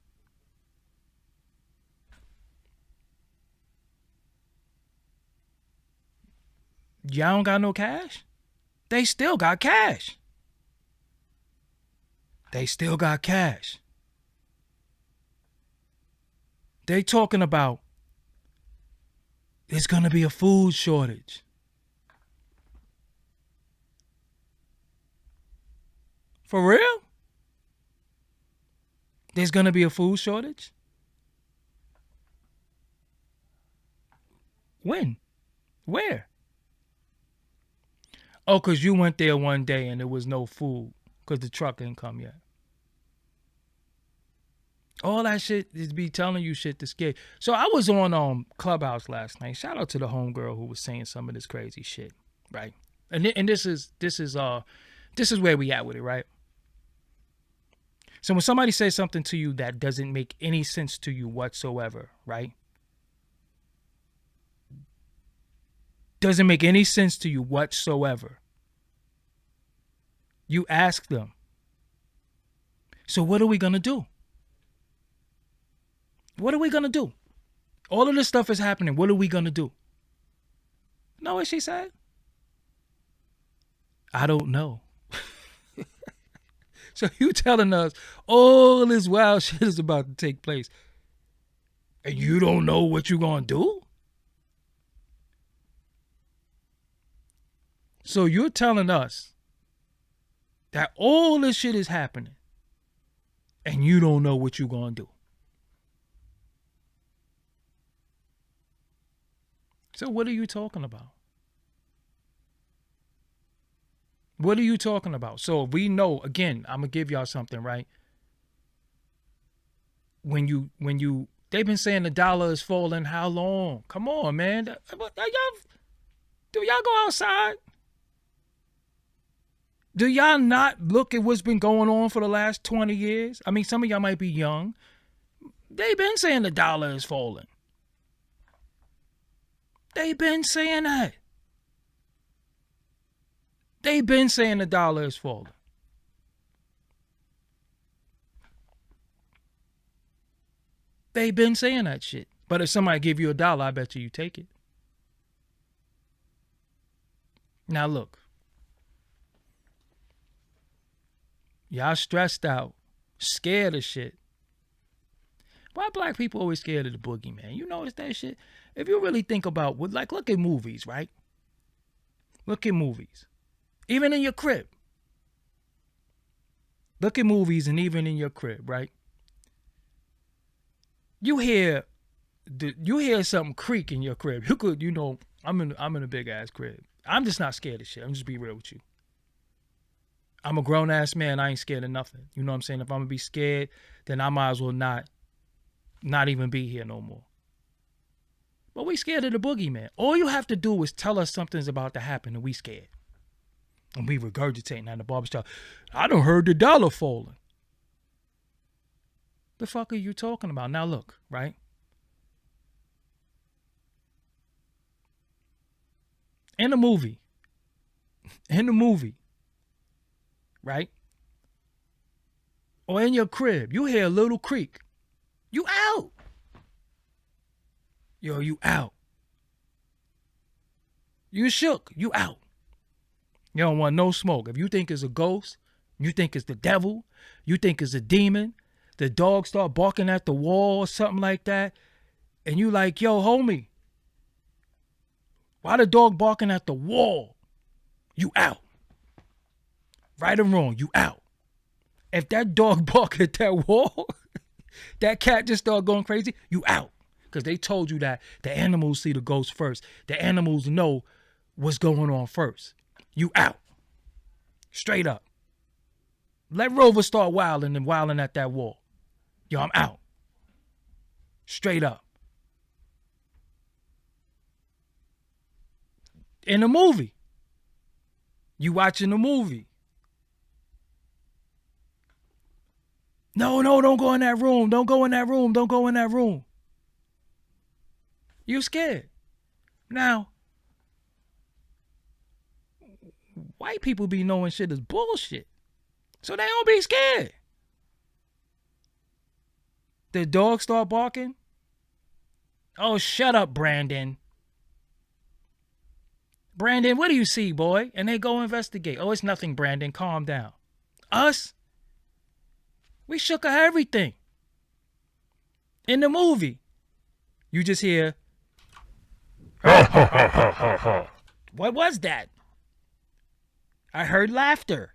Y'all don't got no cash? They still got cash. They still got cash. They talking about there's going to be a food shortage. For real? There's going to be a food shortage? When? Where? Oh, because you went there one day and there was no food because the truck ain't come yet. All that shit is be telling you shit to scare. So I was on Clubhouse last night. Shout out to the homegirl who was saying some of this crazy shit, right? And this is where we at with it, right? So when somebody says something to you that doesn't make any sense to you whatsoever, right? Doesn't make any sense to you whatsoever. You ask them, so what are we going to do? What are we going to do? All of this stuff is happening. What are we going to do? Know what she said? I don't know. So you telling us all this wild shit is about to take place and you don't know what you're going to do? So you're telling us that all this shit is happening and you don't know what you're going to do. So what are you talking about? What are you talking about? So we know, again, I'm going to give y'all something, right? When you, they've been saying the dollar is falling how long? Come on, man. Do y'all go outside? Do y'all not look at what's been going on for the last 20 years? I mean, some of y'all might be young. They've been saying the dollar is falling. They've been saying that. They've been saying the dollar is falling. They've been saying that shit. But if somebody give you $1, I bet you take it. Now look. Y'all stressed out, scared of shit. Why black people always scared of the boogeyman? You notice that shit? If you really think about, look at movies, right? Look at movies. Even in your crib. Look at movies and even in your crib, right? You hear something creak in your crib. You could, I'm in a big ass crib. I'm just not scared of shit. I'm just be real with you. I'm a grown ass man. I ain't scared of nothing. You know what I'm saying? If I'm gonna be scared, then I might as well not even be here no more. But we scared of the boogeyman. All you have to do is tell us something's about to happen and we scared. And we regurgitating at the barbershop. I done heard the dollar falling. The fuck are you talking about? Now look, right? In the movie, right? Or in your crib, you hear a little creak. You out. Yo, you out. You shook. You out. You don't want no smoke. If you think it's a ghost, you think it's the devil, you think it's a demon, the dog start barking at the wall or something like that, and you like, yo, homie, why the dog barking at the wall? You out. Right or wrong, you out. If that dog bark at that wall, that cat just start going crazy, you out. Because they told you that the animals see the ghost first. The animals know what's going on first. You out. Straight up. Let Rover start wilding and wilding at that wall. Yo, I'm out. Straight up. In the movie. You watching the movie. No, don't go in that room. Don't go in that room. Don't go in that room. You scared. Now, white people be knowing shit is bullshit. So they don't be scared. The dog start barking. Oh, shut up, Brandon. Brandon, what do you see, boy? And they go investigate. Oh, it's nothing, Brandon. Calm down. Us? We shook at everything. In the movie, you just hear, what was that? I heard laughter.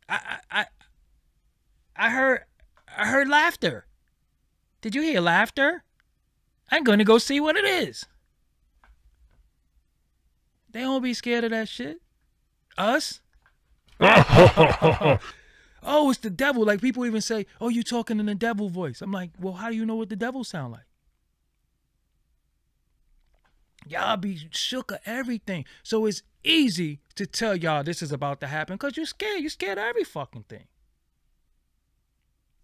I heard laughter. Did you hear laughter? I'm gonna go see what it is. They don't be scared of that shit. Us? Oh, it's the devil. Like people even say, oh, you talking in the devil voice. I'm like, well, how do you know what the devil sound like? Y'all be shook of everything. So it's easy to tell y'all this is about to happen because you're scared. You're scared of every fucking thing.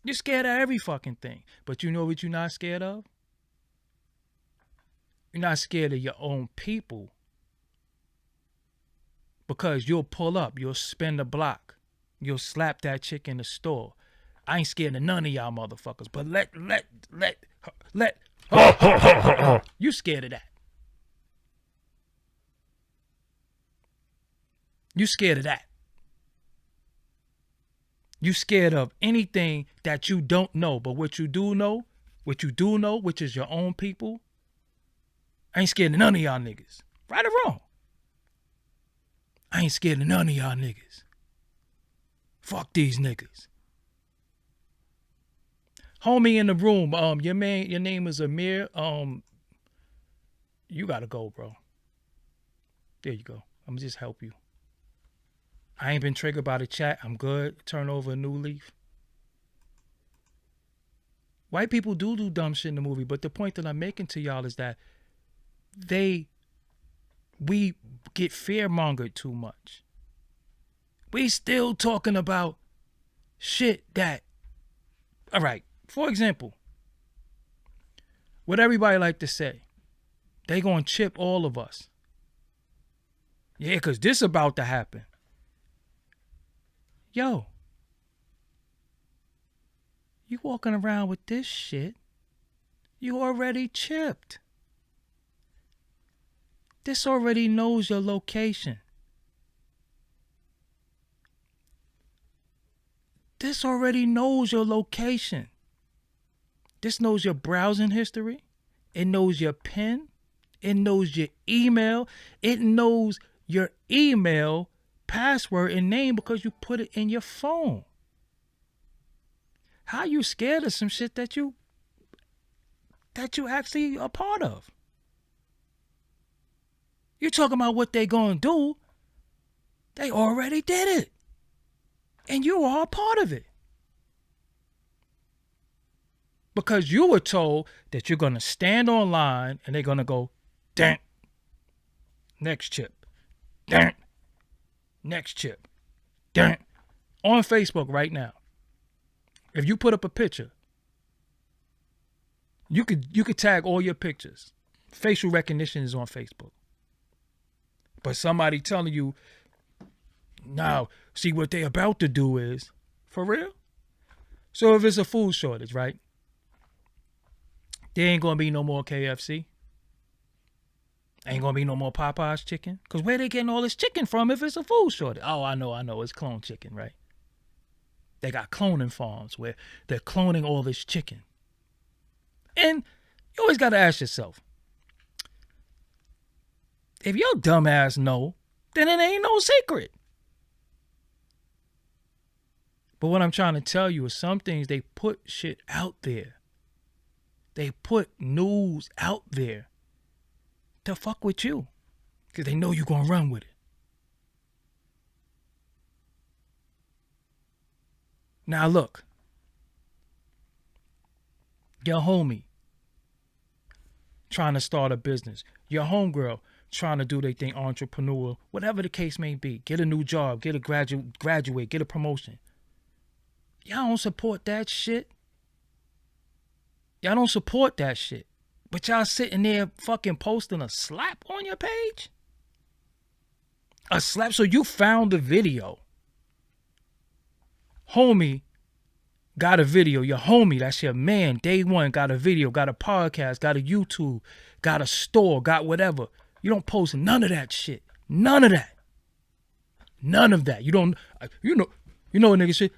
You're scared of every fucking thing. But you know what you're not scared of? You're not scared of your own people. Because you'll pull up, you'll spin the block, you'll slap that chick in the store. I ain't scared of none of y'all motherfuckers, but let you scared of that. You scared of that. You scared of anything that you don't know, but what you do know, which is your own people, I ain't scared of none of y'all niggas. Right or wrong? I ain't scared of none of y'all niggas. Fuck these niggas. Homie in the room, your name is Amir. You gotta go, bro. There you go. I'm gonna just help you. I ain't been triggered by the chat. I'm good. Turn over a new leaf. White people do dumb shit in the movie, but the point that I'm making to y'all is that we get fear-mongered too much. We still talking about shit that, all right, for example, what everybody like to say, they gonna chip all of us. Yeah, because this about to happen. Yo, you walking around with this shit, you already chipped. This already knows your location. This already knows your location. This knows your browsing history. It knows your PIN. It knows your email. It knows your email password and name because you put it in your phone. How you scared of some shit that you actually a part of? You talking about what they gonna do. They already did it. And you are a part of it. Because you were told that you're gonna stand online and they're gonna go, dang, next chip. Dang, next chip. Dang. On Facebook right now. If you put up a picture, you could tag all your pictures. Facial recognition is on Facebook. But somebody telling you, now, see what they about to do is, for real? So if it's a food shortage, right? There ain't going to be no more KFC. Ain't going to be no more Popeye's chicken. Because where they getting all this chicken from if it's a food shortage? Oh, I know. It's clone chicken, right? They got cloning farms where they're cloning all this chicken. And you always got to ask yourself, if your dumb ass know, then it ain't no secret. But what I'm trying to tell you is some things they put shit out there They put news out there to fuck with you because they know you're going to run with it. Now look, your homie trying to start a business, your homegirl trying to do their thing, entrepreneur, whatever the case may be, get a new job, get a graduate, get a promotion. Y'all don't support that shit. Y'all don't support that shit. But y'all sitting there fucking posting a slap on your page? A slap? So you found the video. Homie got a video. Your homie, that's your man, day one, got a video, got a podcast, got a YouTube, got a store, got whatever. You don't post none of that shit. None of that. None of that. You don't, you know what nigga shit?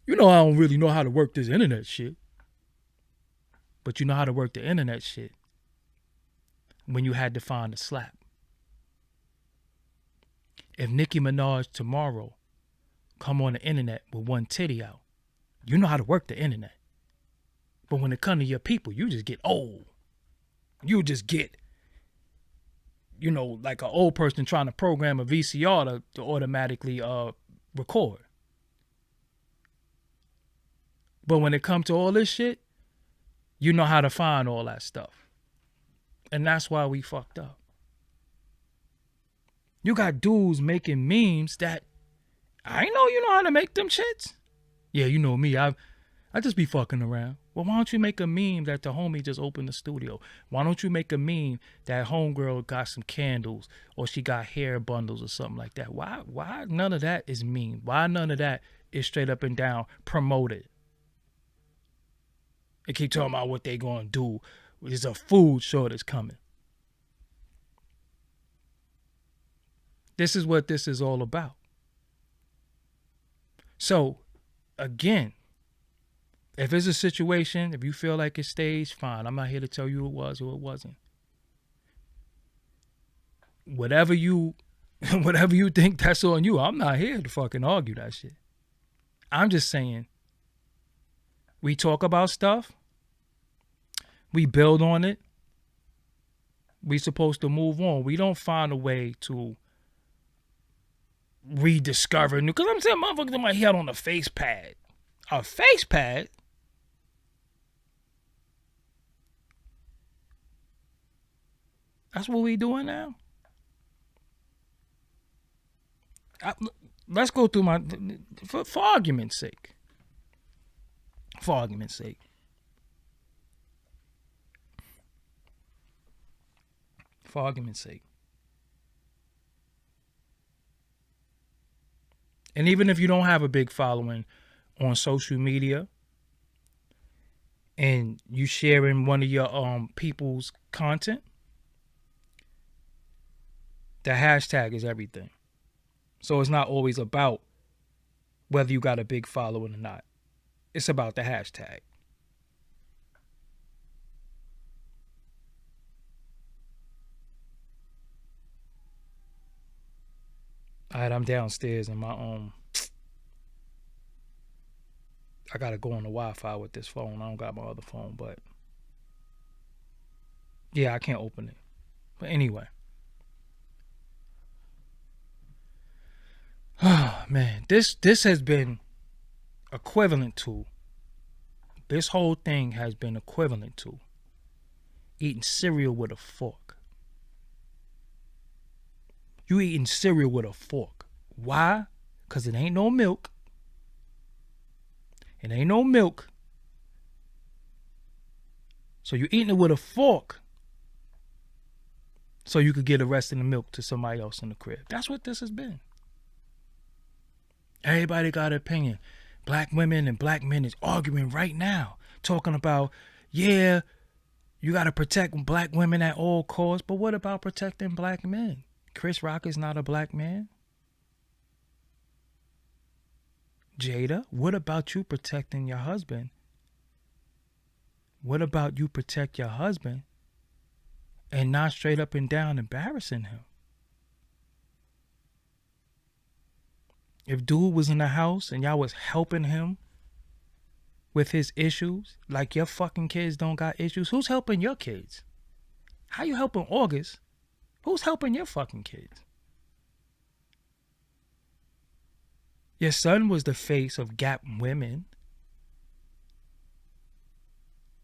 You know I don't really know how to work this internet shit. But you know how to work the internet shit when you had to find a slap. If Nicki Minaj tomorrow come on the internet with one titty out, you know how to work the internet. But when it comes to your people, you just get old. You just get, like an old person trying to program a VCR to automatically record. But when it comes to all this shit, you know how to find all that stuff. And that's why we fucked up. You got dudes making memes that I know you know how to make them shits. Yeah, you know me. I just be fucking around. Well, why don't you make a meme that the homie just opened the studio? Why don't you make a meme that homegirl got some candles or she got hair bundles or something like that? Why none of that is meme? Why none of that is straight up and down promoted? They keep talking about what they gonna do. There's a food shortage coming. This is what this is all about. So, again, if it's a situation, if you feel like it's staged, fine. I'm not here to tell you it was or it wasn't. Whatever you think that's on you, I'm not here to fucking argue that shit. I'm just saying, we talk about stuff. We build on it. We supposed to move on. We don't find a way to rediscover new. Because I'm saying motherfuckers in my head on a face pad. A face pad? That's what we doing now? Let's go through for argument's sake. For argument's sake. For argument's sake. And even if you don't have a big following on social media and you sharing one of your people's content, the hashtag is everything. So it's not always about whether you got a big following or not. It's about the hashtag. All right, I'm downstairs in my I gotta go on the Wi-Fi with this phone. I don't got my other phone, but yeah, I can't open it. But anyway. Oh man, this has been equivalent to, this whole thing has been equivalent to eating cereal with a fork. You eating cereal with a fork. Why? Because it ain't no milk. It ain't no milk. So you eating it with a fork so you could get the rest of the milk to somebody else in the crib. That's what this has been. Everybody got an opinion. Black women and black men is arguing right now, talking about, yeah, you got to protect black women at all costs, but what about protecting black men? Chris Rock is not a black man. Jada, what about you protecting your husband? What about you protect your husband and not straight up and down embarrassing him? If dude was in the house and y'all was helping him with his issues, like your fucking kids don't got issues, who's helping your kids? How you helping August? Who's helping your fucking kids? Your son was the face of Gap Women.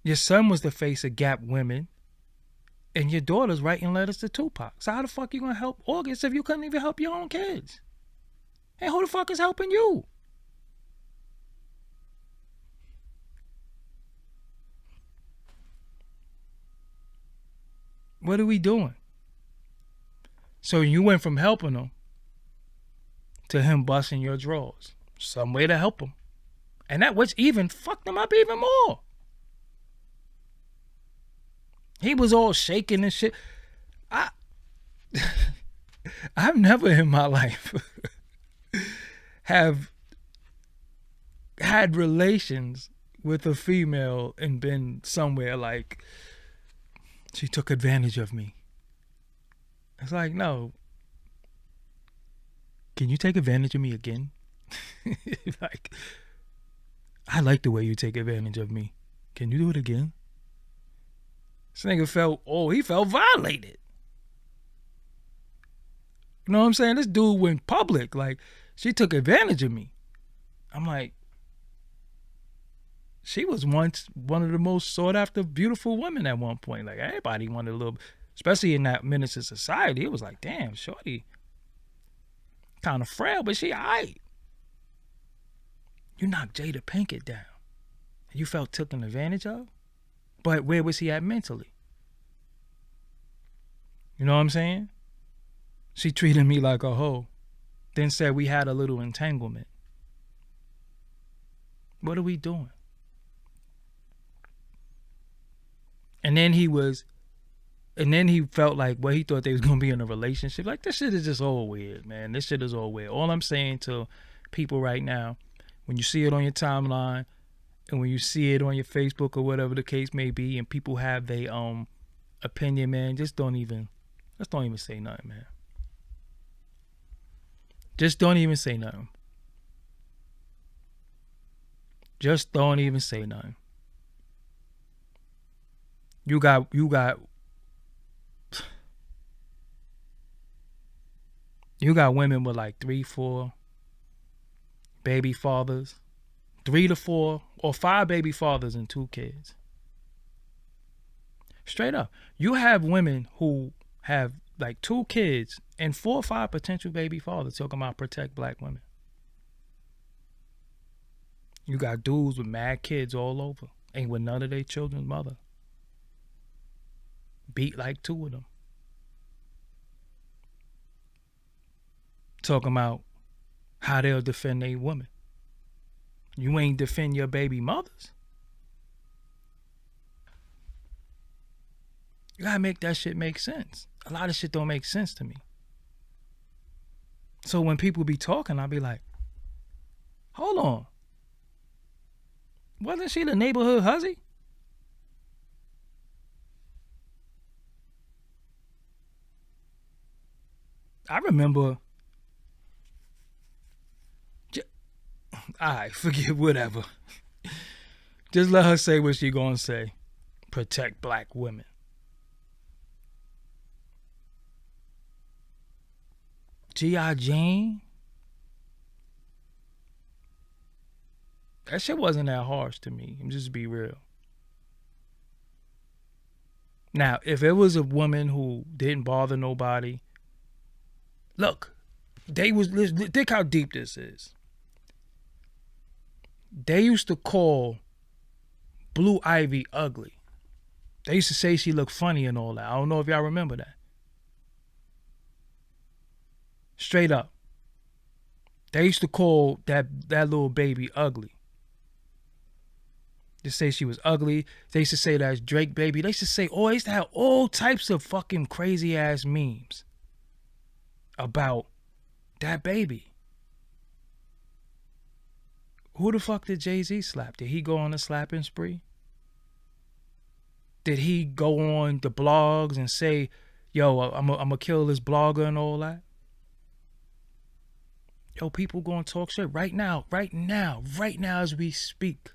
Your son was the face of Gap Women. And your daughter's writing letters to Tupac. So how the fuck you gonna help August if you couldn't even help your own kids? And who the fuck is helping you? What are we doing? So you went from helping him to him busting your drawers. Some way to help him. And that was even fucked him up even more. He was all shaking and shit. I've never in my life have had relations with a female and been somewhere like she took advantage of me. It's like, no. Can you take advantage of me again? Like, I like the way you take advantage of me. Can you do it again? This nigga he felt violated. You know what I'm saying? This dude went public. Like, she took advantage of me. I'm like, she was once one of the most sought after beautiful women at one point. Like, everybody wanted a little, especially in that miniature society. It was like, damn, shorty kind of frail, but she aight. You knocked Jada Pinkett down. You felt taken advantage of? But where was he at mentally? You know what I'm saying? She treated me like a hoe. Then said we had a little entanglement. What are we doing? And then he felt like, well, he thought they was going to be in a relationship. Like, this shit is just all weird, man. This shit is all weird. All I'm saying to people right now, when you see it on your timeline, and when you see it on your Facebook or whatever the case may be, and people have their opinion, man, just don't even say nothing, man. Just don't even say nothing. Just don't even say nothing. You got women with like 3, 4 baby fathers, 3 to 4 or 5 baby fathers and 2 kids. Straight up. You have women who have like 2 kids and 4 or 5 potential baby fathers talking about protect black women. You got dudes with mad kids all over, ain't with none of their children's mother. Beat like 2 of them. Talking about how they'll defend their women. You ain't defend your baby mothers. You gotta make that shit make sense. A lot of shit don't make sense to me. So when people be talking, I'll be like, hold on. Wasn't she the neighborhood hussy? I remember. Alright, forget whatever. Just let her say what she gonna say. Protect black women. G.I. Jane? That shit wasn't that harsh to me. Just be real. Now, if it was a woman who didn't bother nobody, look, think how deep this is. They used to call Blue Ivy ugly. They used to say she looked funny and all that. I don't know if y'all remember that. Straight up. They used to call that little baby ugly. They say she was ugly. They used to say that's Drake baby. They used to say, they used to have all types of fucking crazy ass memes about that baby. Who the fuck did Jay-Z slap? Did he go on a slapping spree? Did he go on the blogs and say, yo, I'm gonna kill this blogger and all that? Yo, people gonna talk shit right now as we speak.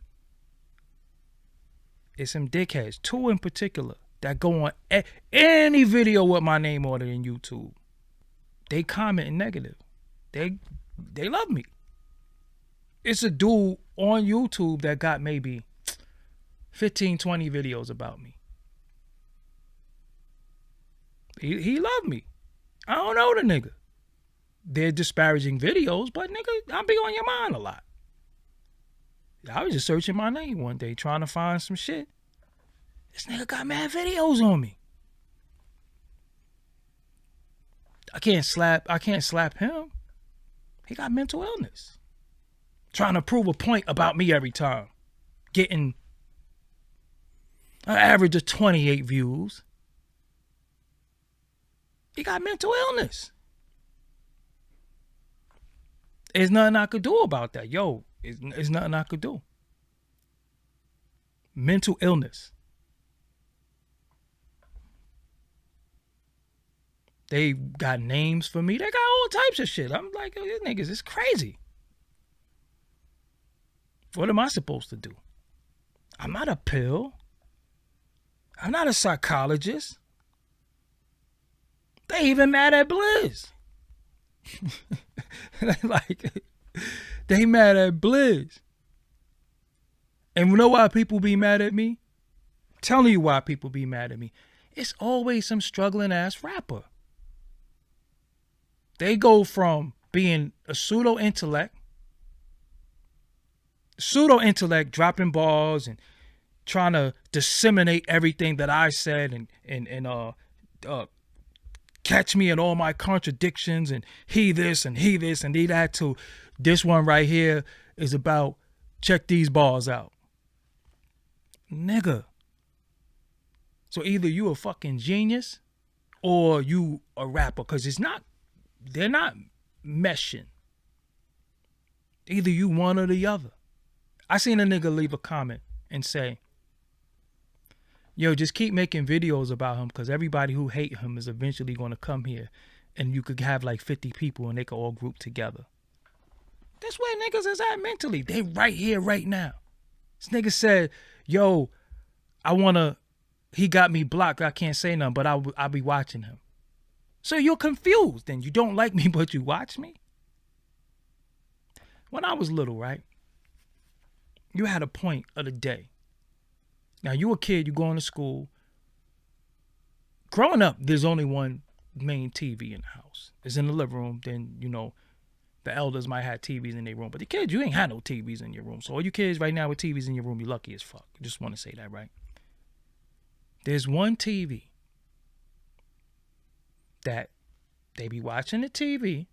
It's some dickheads, 2 in particular, that go on any video with my name on it in YouTube. They comment negative. They love me. It's a dude on YouTube that got maybe 15, 20 videos about me. He loved me. I don't know the nigga. They're disparaging videos, but nigga, I'll be on your mind a lot. I was just searching my name one day trying to find some shit. This nigga got mad videos on me. I can't slap him. He got mental illness. Trying to prove a point about me every time. Getting an average of 28 views. He got mental illness. There's nothing I could do about that. Yo, it's nothing I could do. Mental illness. They got names for me. They got all types of shit. I'm like, these niggas is crazy. What am I supposed to do? I'm not a pill. I'm not a psychologist. They even mad at Blizz. Like, they mad at Blizz. And you know why people be mad at me? I'm telling you why people be mad at me. It's always some struggling ass rapper. They go from being a pseudo-intellect, dropping balls and trying to disseminate everything that I said and catch me in all my contradictions and he this and he that, to this one right here is about check these bars out. Nigga. So either you a fucking genius or you a rapper, because they're not meshing. Either you one or the other. I seen a nigga leave a comment and say, yo, just keep making videos about him because everybody who hate him is eventually going to come here and you could have like 50 people and they could all group together. That's where niggas is at mentally. They right here, right now. This nigga said, yo, he got me blocked. I can't say nothing, but I'll be watching him. So you're confused and you don't like me, but you watch me? When I was little, right? You had a point of the day. Now, you a kid, you going to school. Growing up, there's only one main TV in the house. It's in the living room. Then, the elders might have TVs in their room. But the kids, you ain't had no TVs in your room. So all you kids right now with TVs in your room, you're lucky as fuck. I just want to say that, right? There's one TV that they be watching the TV.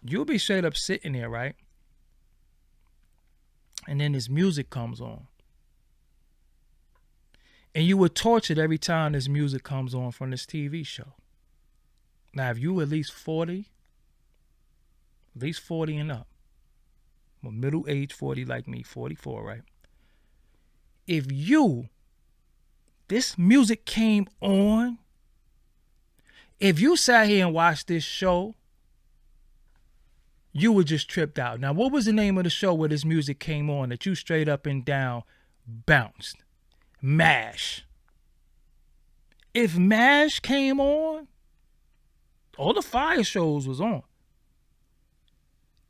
You'll be straight up sitting there, right? And then this music comes on. And you were tortured every time this music comes on from this TV show. Now, if you at least 40 and up, well, middle-aged 40 like me, 44, right? If this music came on, if you sat here and watched this show, you were just tripped out. Now, what was the name of the show where this music came on that you straight up and down bounced? MASH. If MASH came on, all the fire shows was on.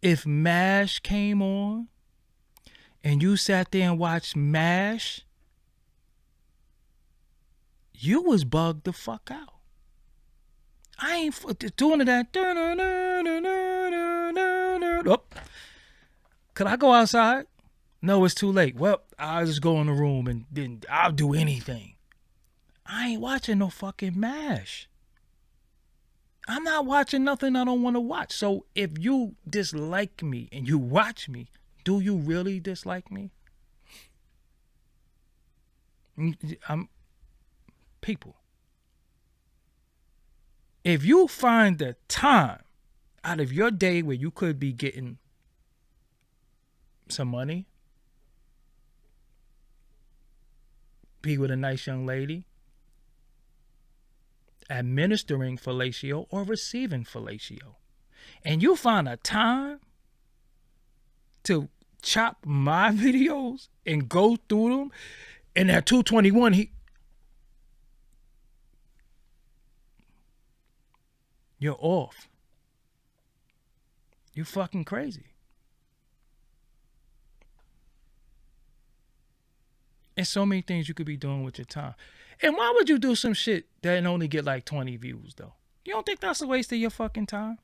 If MASH came on and you sat there and watched MASH, you was bugged the fuck out. I ain't doing that. Oh. Could I go outside? No, it's too late. Well, I'll just go in the room and then I'll do anything. I ain't watching no fucking MASH. I'm not watching nothing I don't want to watch. So if you dislike me and you watch me, do you really dislike me? People. If you find the time out of your day where you could be getting some money, be with a nice young lady, administering fellatio or receiving fellatio, and you find a time to chop my videos and go through them. And at 221, you're off. You're fucking crazy. And so many things you could be doing with your time. And why would you do some shit that only get like 20 views though? You don't think that's a waste of your fucking time?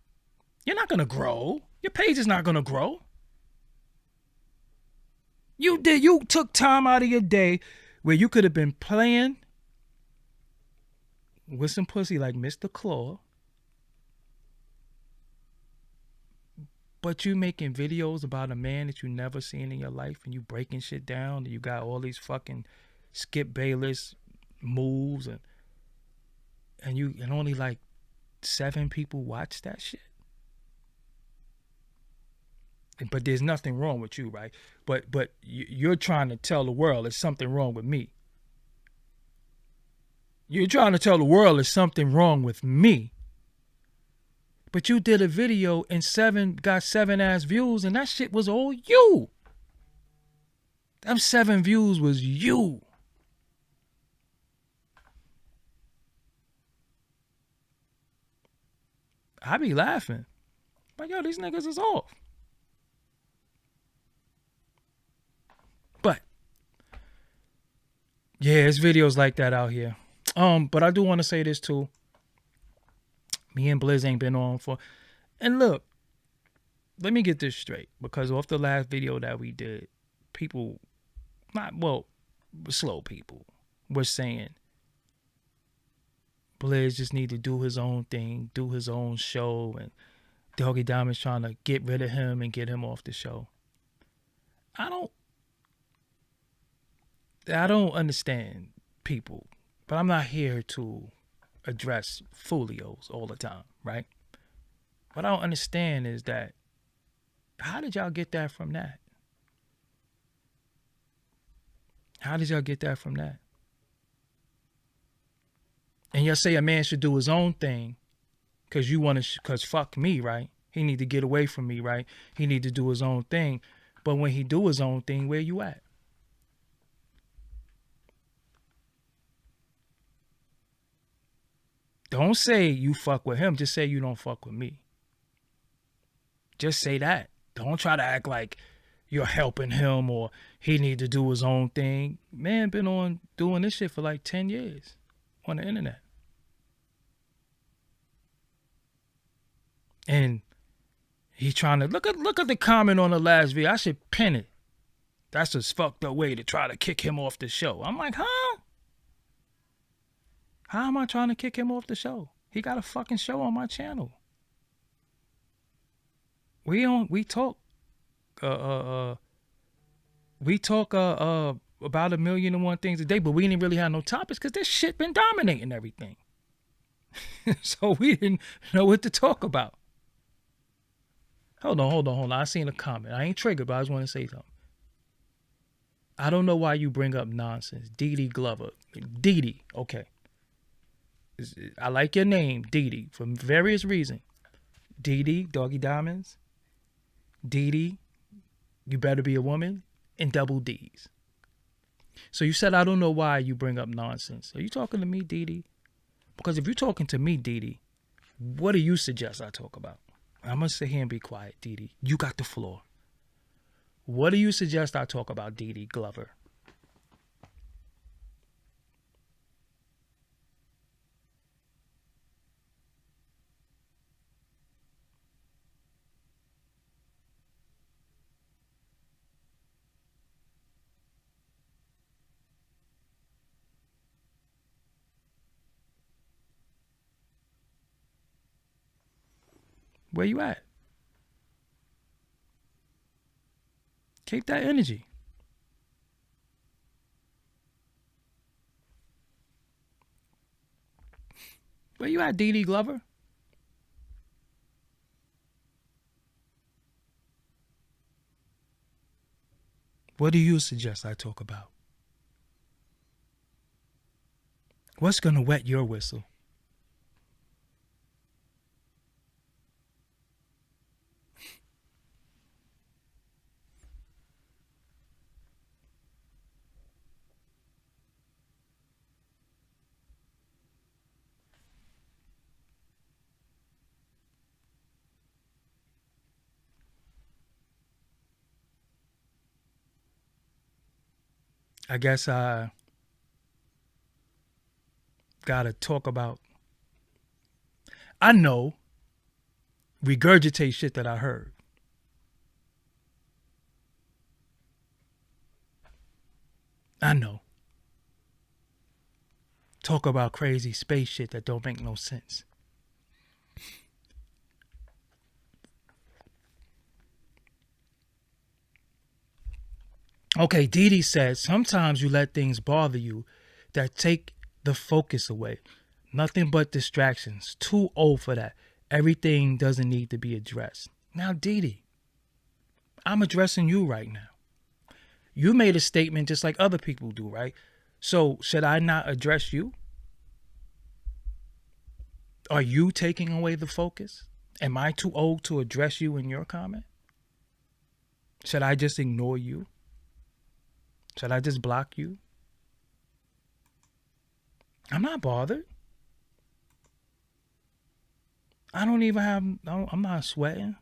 You're not gonna grow. Your page is not gonna grow. You took time out of your day where you could have been playing with some pussy like Mr. Claw, but you making videos about a man that you never seen in your life, and you breaking shit down, and you got all these fucking Skip Bayless moves, and only like 7 people watch that shit. But there's nothing wrong with you, right? But you're trying to tell the world there's something wrong with me. You're trying to tell the world there's something wrong with me. But you did a video and got 7 ass views, and that shit was all you. Them 7 views was you. I be laughing. Like, yo, these niggas is off. But yeah, there's videos like that out here. But I do want to say this too. Me and Blizz ain't been on for. And look, let me get this straight, because off the last video that we did, people, slow people, were saying Blizz just need to do his own thing, do his own show, and Doggie Diamonds trying to get rid of him and get him off the show. I don't understand people, but I'm not here to address folios all the time, right? What I don't understand is that, how did y'all get that from that? How did y'all get that from that? And y'all say a man should do his own thing because fuck me, right? He need to get away from me, right? He need to do his own thing. But when he do his own thing, where you at? Don't say you fuck with him. Just say you don't fuck with me. Just say that. Don't try to act like you're helping him or he need to do his own thing. Man been on doing this shit for like 10 years on the internet. And he's trying to look at the comment on the last video. I should pin it. That's a fucked up way to try to kick him off the show. I'm like, huh? How am I trying to kick him off the show? He got a fucking show on my channel. We talk about 1,000,001 things a day, but we didn't really have no topics because this shit been dominating everything. So we didn't know what to talk about. Hold on. I seen a comment. I ain't triggered, but I just want to say something. I don't know why you bring up nonsense. Dee Glover. Dee, okay. I like your name, Dee, for various reasons. Dee, Doggie Diamonds. Dee, you better be a woman, and double D's. So you said, I don't know why you bring up nonsense. Are you talking to me, Dee? Because if you're talking to me, Dee, what do you suggest I talk about? I'm going to sit here and be quiet, Dee. You got the floor. What do you suggest I talk about, Dee Glover? Where you at? Keep that energy. Where you at, Dee Glover? What do you suggest I talk about? What's gonna wet your whistle? I guess I gotta talk about. I know, regurgitate shit that I heard. I know. Talk about crazy space shit that don't make no sense. Okay, Dee Dee says sometimes you let things bother you that take the focus away. Nothing but distractions. Too old for that. Everything doesn't need to be addressed. Now, Dee Dee, I'm addressing you right now. You made a statement just like other people do, right? So, should I not address you? Are you taking away the focus? Am I too old to address you in your comment? Should I just ignore you? Should I just block you? I'm not bothered. I don't even have, I'm not sweating.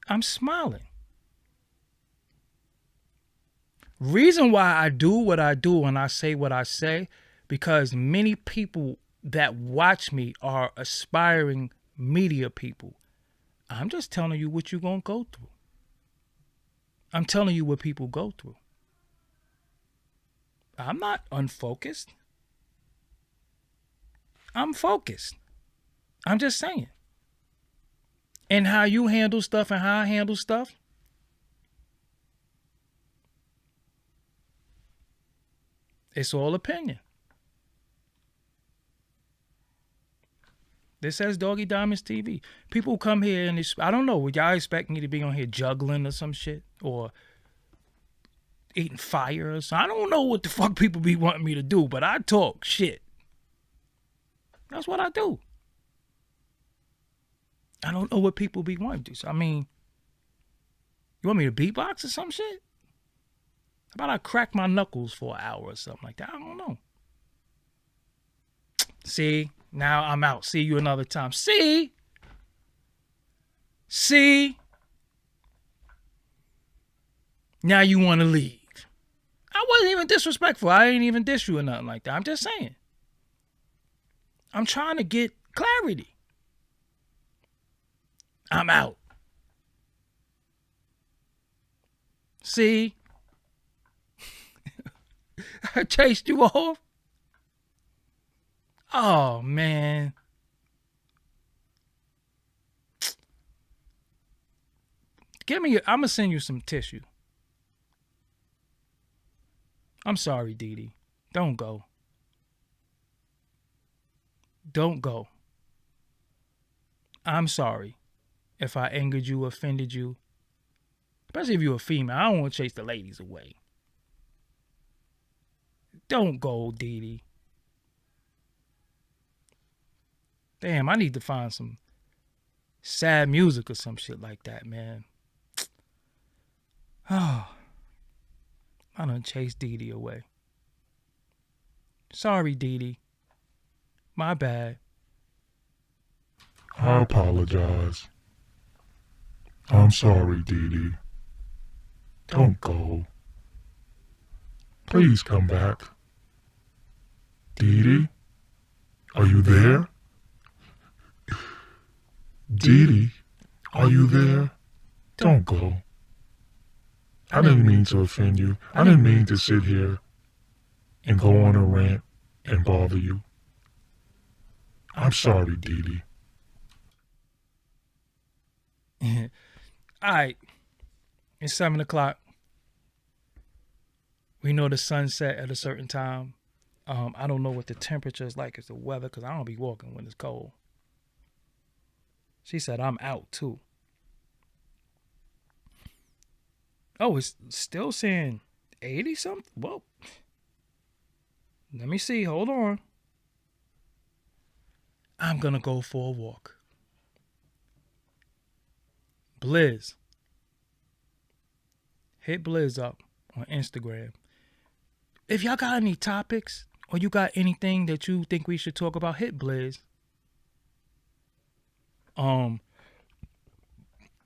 I'm smiling. Reason why I do what I do and I say what I say, because many people that watch me are aspiring media people. I'm just telling you what you're going to go through. I'm telling you what people go through. I'm not unfocused. I'm focused. I'm just saying. And how you handle stuff and how I handle stuff, it's all opinion. This says Doggie Diamonds TV. People come here and I don't know, would y'all expect me to be on here juggling or some shit? Or eating fire or something? I don't know what the fuck people be wanting me to do, but I talk shit. That's what I do. I don't know what people be wanting to do. So, I mean, you want me to beatbox or some shit? How about I crack my knuckles for an hour or something like that? I don't know. See, now I'm out. See you another time. See? Now you want to leave. I wasn't even disrespectful. I ain't even diss you or nothing like that. I'm just saying. I'm trying to get clarity. I'm out. See? I chased you off. Oh, man. I'm going to send you some tissue. I'm sorry, Dee Dee. Don't go. Don't go. I'm sorry if I angered you, offended you. Especially if you're a female. I don't want to chase the ladies away. Don't go, Dee Dee. Damn, I need to find some sad music or some shit like that, man. Oh, I done chased Dee Dee away. Sorry, Dee Dee. My bad. I apologize. I'm sorry, Dee Dee. Don't go. Please come back. Dee Dee? Are you there? Dee Dee? Are you there? Don't go. I didn't mean to offend you. I didn't mean to sit here and go on a rant and bother you. I'm sorry, Dee Dee. All right. It's 7 o'clock. We know the sun set at a certain time. I don't know what the temperature is like. It's the weather, because I don't be walking when it's cold. She said I'm out, too. Oh, it's still saying 80 something? Whoa. Let me see. Hold on. I'm going to go for a walk. Blizz. Hit Blizz up on Instagram. If y'all got any topics or you got anything that you think we should talk about, hit Blizz.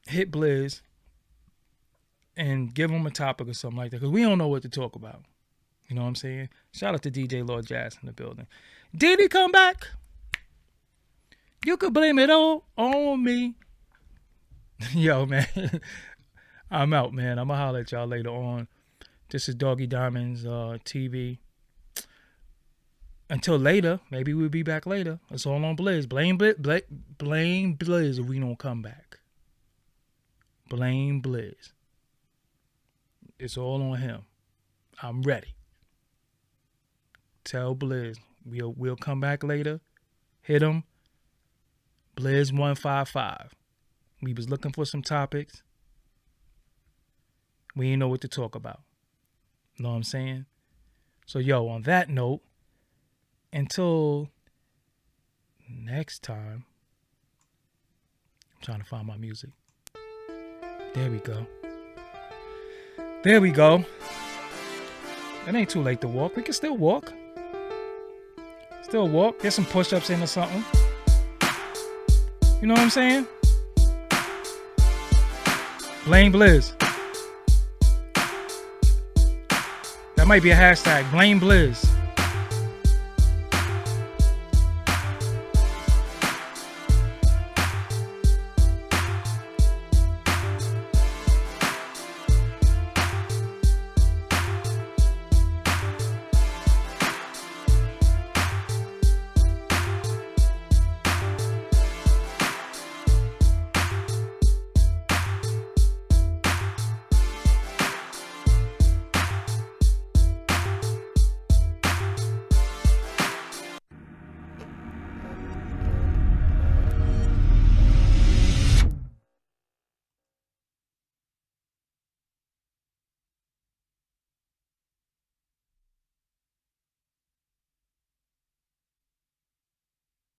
Hit Blizz and give them a topic or something like that, because we don't know what to talk about. You know what I'm saying? Shout out to DJ Lord Jazz in the building. Did he come back? You could blame it all on me. Yo, man. I'm out, man. I'm going to holler at y'all later on. This is Doggie Diamonds TV. Until later, maybe we'll be back later. It's all on Blizz. Blame Blizz if we don't come back. Blame Blizz. It's all on him. I'm ready. Tell Blizz we'll come back later. Hit him. Blizz 155. We was looking for some topics. We didn't know what to talk about. Know what I'm saying? So yo, on that note, until next time, I'm trying to find my music. There we go. There we go. It ain't too late to walk. We can still walk. Still walk. Get some push-ups in or something. You know what I'm saying? Blame Blizz. That might be a hashtag. Blame Blizz.